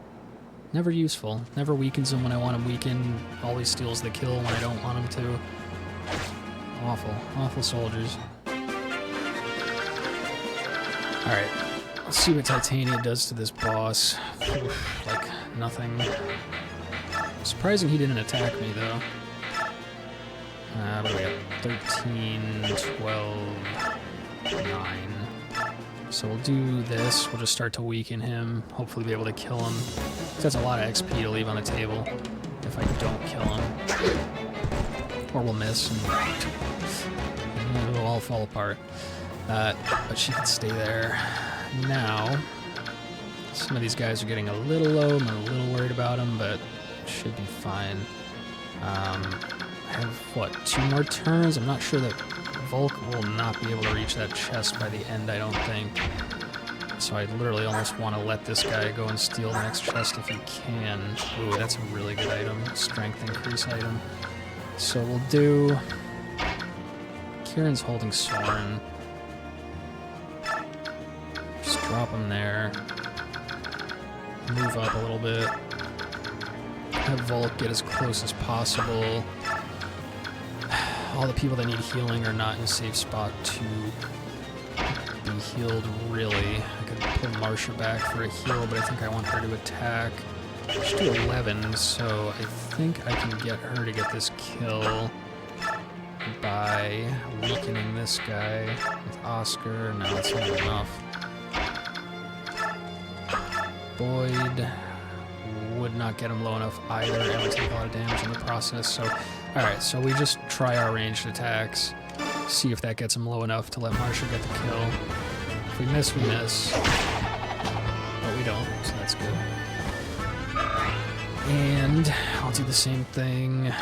Never useful. Never weakens him when I want him weakened. Always steals the kill when I don't want him to. Awful. Awful soldiers. Alright. Let's see what Titania does to this boss. Oof, like, nothing. Surprising he didn't attack me, though. What do we got? 13, 12, 9. So we'll do this. We'll just start to weaken him. Hopefully be able to kill him. That's a lot of XP to leave on the table if I don't kill him. Or we'll miss and it'll all fall apart. But she can stay there. Now, some of these guys are getting a little low. I'm a little worried about them, but should be fine. I have, what, 2 more turns? I'm not sure that Volk will not be able to reach that chest by the end, I don't think. So I literally almost want to let this guy go and steal the next chest if he can. Ooh, that's a really good item. Strength increase item. So we'll do... Kieran's holding Soren. Just drop him there. Move up a little bit. Have Volk get as close as possible. All the people that need healing are not in a safe spot to be healed, really. I could pull Marsha back for a heal, but I think I want her to attack. She's do 11, so I think I can get her to get this kill by weakening this guy with Oscar. No, that's not enough. Boyd would not get him low enough either, and would take a lot of damage in the process. So, alright, so we just try our ranged attacks, see if that gets him low enough to let Marsha get the kill. If we miss, we miss. But we don't, so that's good. And I'll do the same thing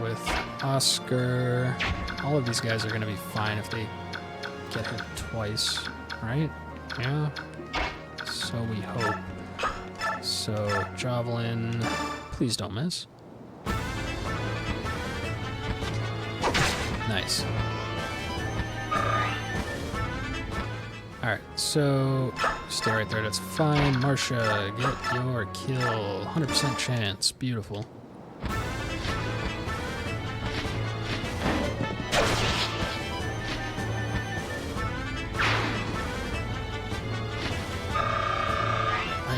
with Oscar. All of these guys are going to be fine if they get hit twice, right? Yeah? So we hope. So, Javelin, please don't miss. Nice. Alright, so stay right there, that's fine. Marsha, get your kill. 100% chance, beautiful.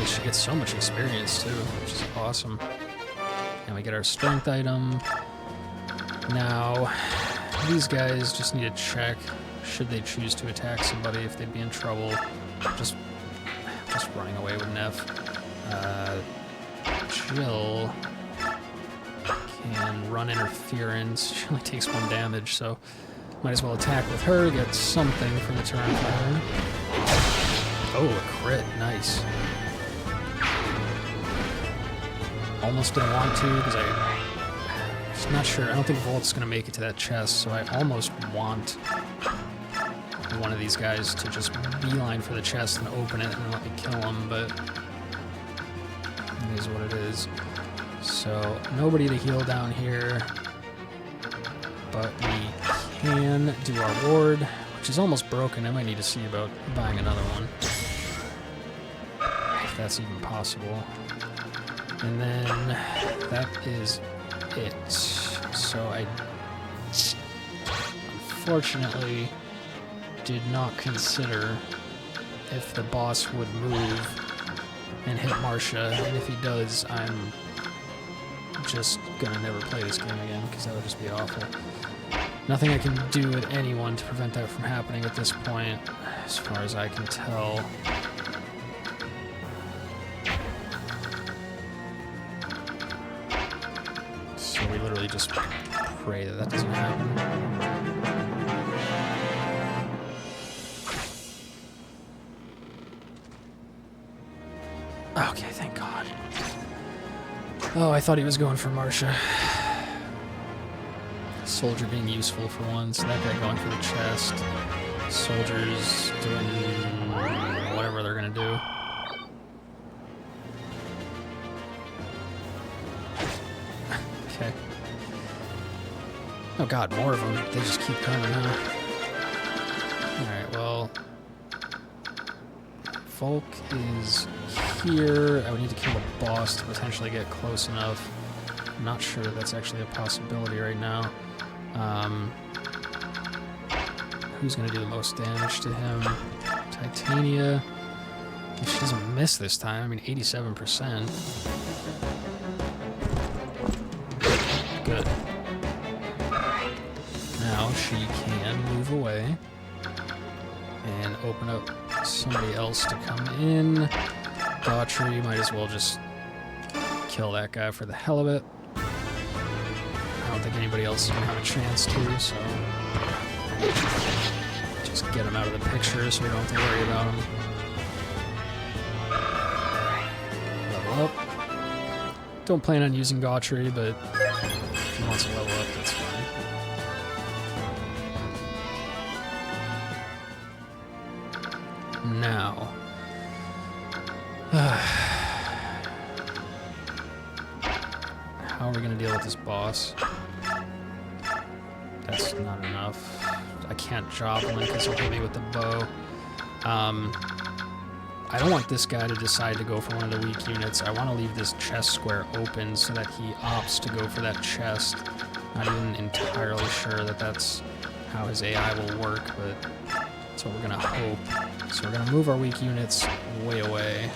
She gets so much experience too, which is awesome. And we get our strength item. Now, these guys just need to check, should they choose to attack somebody, if they'd be in trouble. Just running away with Neff. Jill can run interference. She only takes 1 damage, so might as well attack with her, get something from the turn for her. Oh, a crit. Nice. Almost didn't want to, because I'm not sure. I don't think Volt's going to make it to that chest, so I almost want one of these guys to just beeline for the chest and open it and let me kill him, but it is what it is. So, nobody to heal down here, but we can do our ward, which is almost broken. I might need to see about buying another one, if that's even possible. And then that is it. So I unfortunately did not consider if the boss would move and hit Marcia, and if he does, I'm just gonna never play this game again, because that would just be awful. Nothing I can do with anyone to prevent that from happening at this point, as far as I can tell. So we literally just pray that that doesn't happen. Okay, thank God. Oh, I thought he was going for Marcia. Soldier being useful for once. That guy going for the chest. Soldiers doing whatever they're gonna do. Okay. Oh God, more of them. They just keep coming, huh? Alright, well... Volk is here. I would need to kill a boss to potentially get close enough. I'm not sure that that's actually a possibility right now. Who's going to do the most damage to him? Titania. If she doesn't miss this time, I mean, 87%. Good. Now she can move away and open up somebody else to come in. Daughtry might as well just kill that guy for the hell of it. I don't think anybody else is going to have a chance to, so just get him out of the picture so we don't have to worry about him. Level up. Don't plan on using Daughtry, but if he wants to level up, that's fine. Now, how are we going to deal with this boss? That's not enough. I can't javelin because he'll hit me with the bow. I don't want this guy to decide to go for one of the weak units. I want to leave this chest square open so that he opts to go for that chest. Not even entirely sure that that's how his AI will work, but that's what we're going to hope. So we're going to move our weak units way away,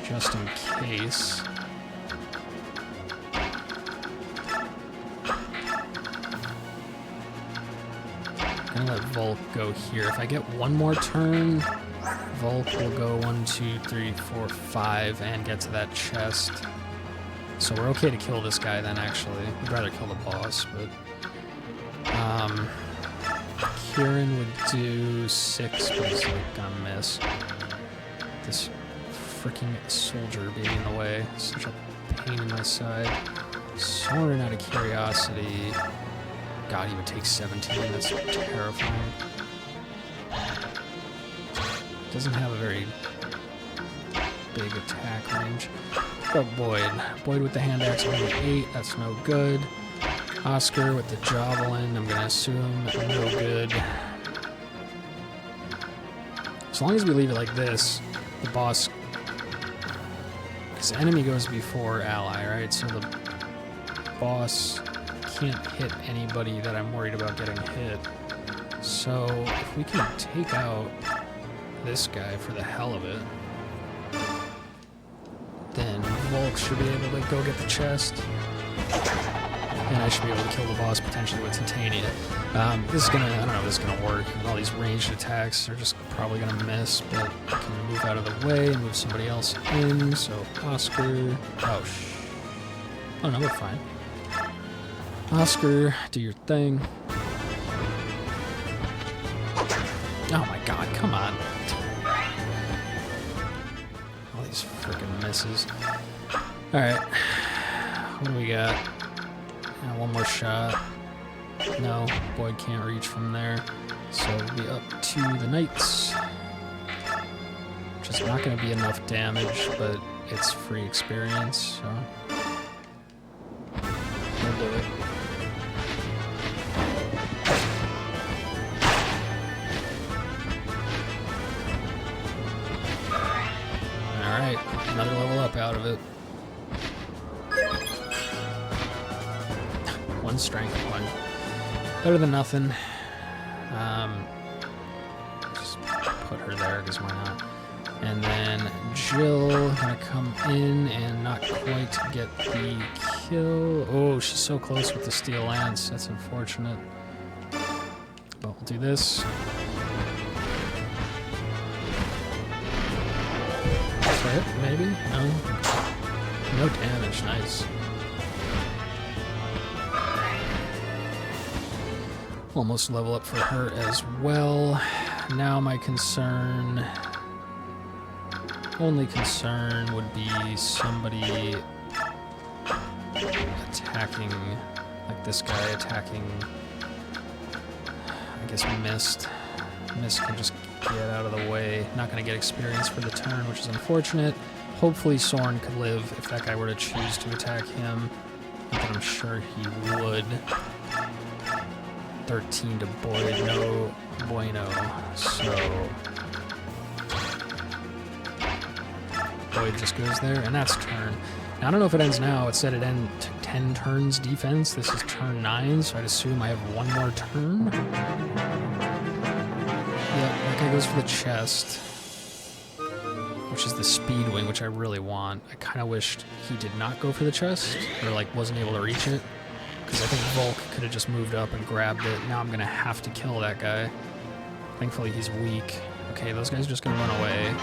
just in case. I'm going to let Volk go here. If I get one more turn, Volk will go 1, 2, 3, 4, 5 and get to that chest. So we're okay to kill this guy then, actually. We'd rather kill the boss, but... Kieran would do 6, but he's like gonna miss. This freaking soldier being in the way. Such a pain in my side. Soren out of curiosity. God, he would take 17. That's terrifying. Doesn't have a very big attack range. But Boyd. Boyd with the hand axe only 8. That's no good. Oscar with the javelin, I'm gonna assume no good. As long as we leave it like this, the boss... Because enemy goes before ally, right? So the boss can't hit anybody that I'm worried about getting hit. So if we can take out this guy for the hell of it, then Volk should be able to go get the chest. And I should be able to kill the boss potentially with Titania. This is gonna, I don't know if this is gonna work. All these ranged attacks are just probably gonna miss, but I can move out of the way and move somebody else in. So Oscar, oh no, we're fine. Oscar, do your thing. Oh my god, come on. All these freaking misses. Alright, what do we got? One more shot. No, Boyd can't reach from there. So we'll be up to the Knights. Which is not going to be enough damage, but it's free experience, so we'll do it. Alright, another level up out of it. One strength, one. Better than nothing. Just put her there, because why not? And then Jill gonna come in and not quite get the kill. Oh, she's so close with the Steel Lance. That's unfortunate. But we'll do this. Hit, maybe? No? No damage, nice. Almost level up for her as well. Now my concern... only concern would be somebody attacking, like this guy attacking, I guess Mist. Mist can just get out of the way. Not going to get experience for the turn, which is unfortunate. Hopefully Soren could live if that guy were to choose to attack him. Not that I'm sure he would. 13 to Boyd, no bueno. So Boyd just goes there, and that's turn. Now, I don't know if it ends now. It said it ended 10 turns defense. This is turn 9, so I'd assume I have one more turn. Yeah, that guy goes for the chest, which is the speed wing, which I really want. I kind of wished he did not go for the chest, or like wasn't able to reach it, because I think Volk could have just moved up and grabbed it. Now I'm going to have to kill that guy. Thankfully he's weak. Okay, those guys are just going to run away.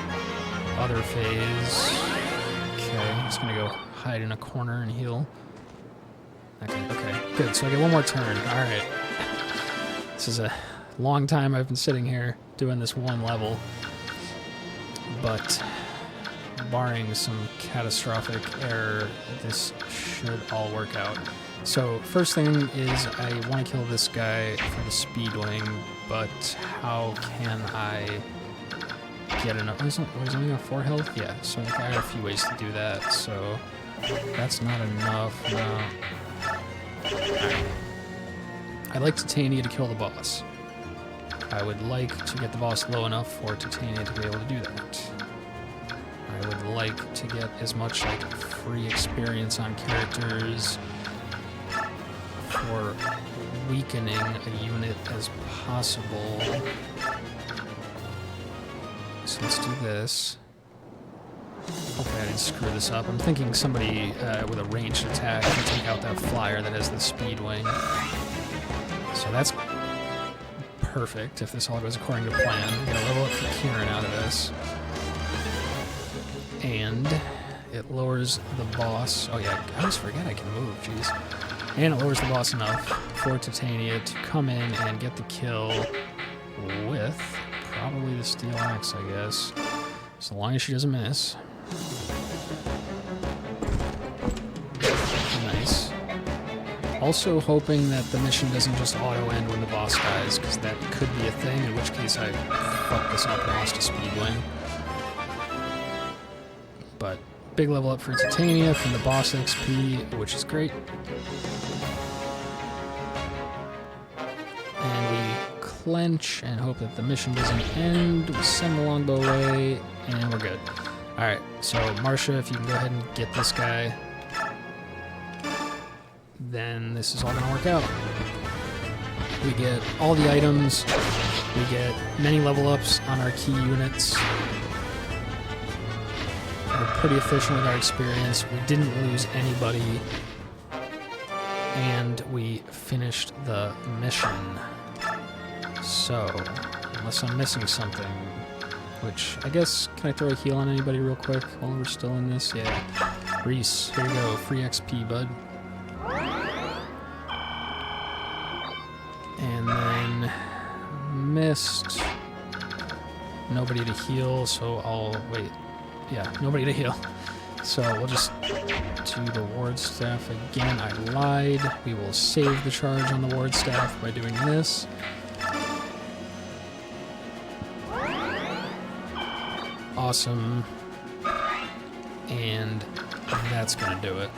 Other phase. Okay, I'm just going to go hide in a corner and heal. Okay, good. So I get one more turn. Alright. This is a long time I've been sitting here doing this one level, but barring some catastrophic error, this should all work out. So first thing is I want to kill this guy for the speed wing, but how can I get enough? He's only got 4 health? Yeah, so I got a few ways to do that, so that's not enough, no. Right. I'd like Titania to kill the boss. I would like to get the boss low enough for Titania to be able to do that. I would like to get as much like free experience on characters for weakening a unit as possible. So let's do this. Hopefully I didn't screw this up. I'm thinking somebody with a ranged attack can take out that flyer that has the speed wing. So that's perfect if this all goes according to plan. I'm gonna level up for Kieran out of this. And it lowers the boss. Oh yeah, I always forget I can move, jeez. And it lowers the boss enough for Titania to come in and get the kill with probably the Steel Axe, I guess. So long as she doesn't miss. Nice. Also hoping that the mission doesn't just auto-end when the boss dies, because that could be a thing, in which case I fucked this up and lost a speed wing. But big level up for Titania from the boss XP, which is great. And we clench and hope that the mission doesn't end. We send the longbow away, and we're good. Alright, so Marcia, if you can go ahead and get this guy, then this is all going to work out. We get all the items, we get many level ups on our key units. We're pretty efficient with our experience. We didn't lose anybody And we finished the mission. So, unless I'm missing something, which I guess, can I throw a heal on anybody real quick while we're still in this? Yeah. Reese, here you go. Free XP, bud. And then missed. Nobody to heal, so I'll wait. Yeah, nobody to heal. So we'll just do the ward staff again. I lied. We will save the charge on the ward staff by doing this. Awesome. And that's gonna do it.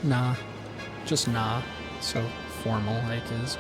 Nah. Just nah. So formal, like is.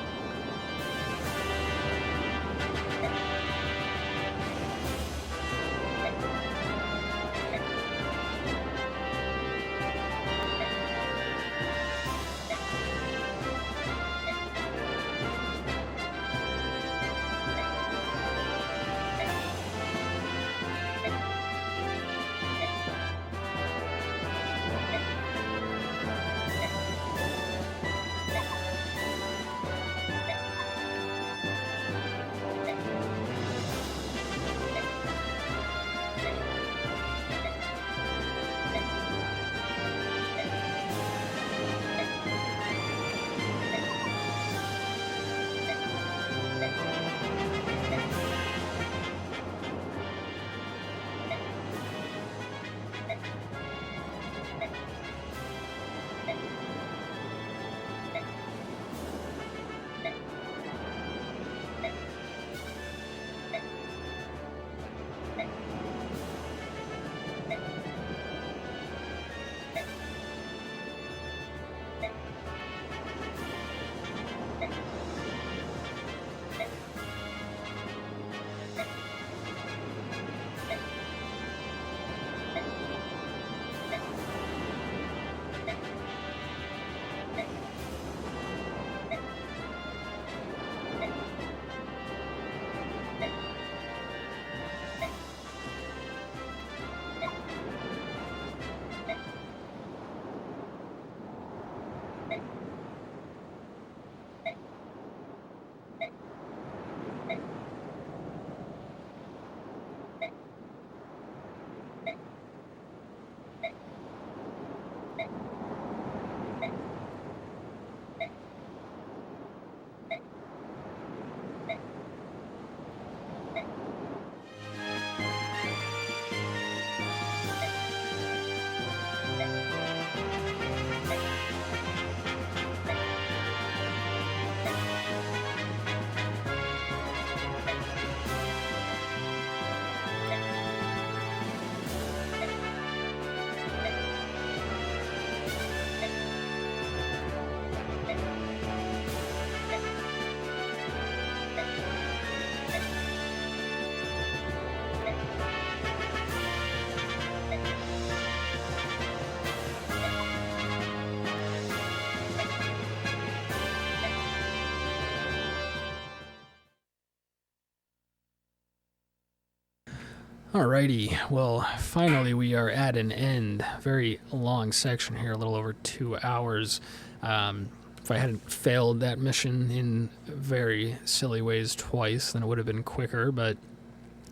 Alrighty, well, finally we are at an end. Very long section here, a little over 2 hours. If I hadn't failed that mission in very silly ways twice, then it would have been quicker, but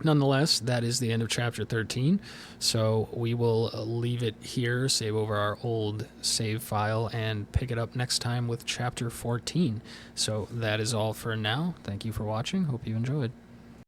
nonetheless, that is the end of Chapter 13, so we will leave it here, save over our old save file, and pick it up next time with Chapter 14. So that is all for now. Thank you for watching. Hope you enjoyed.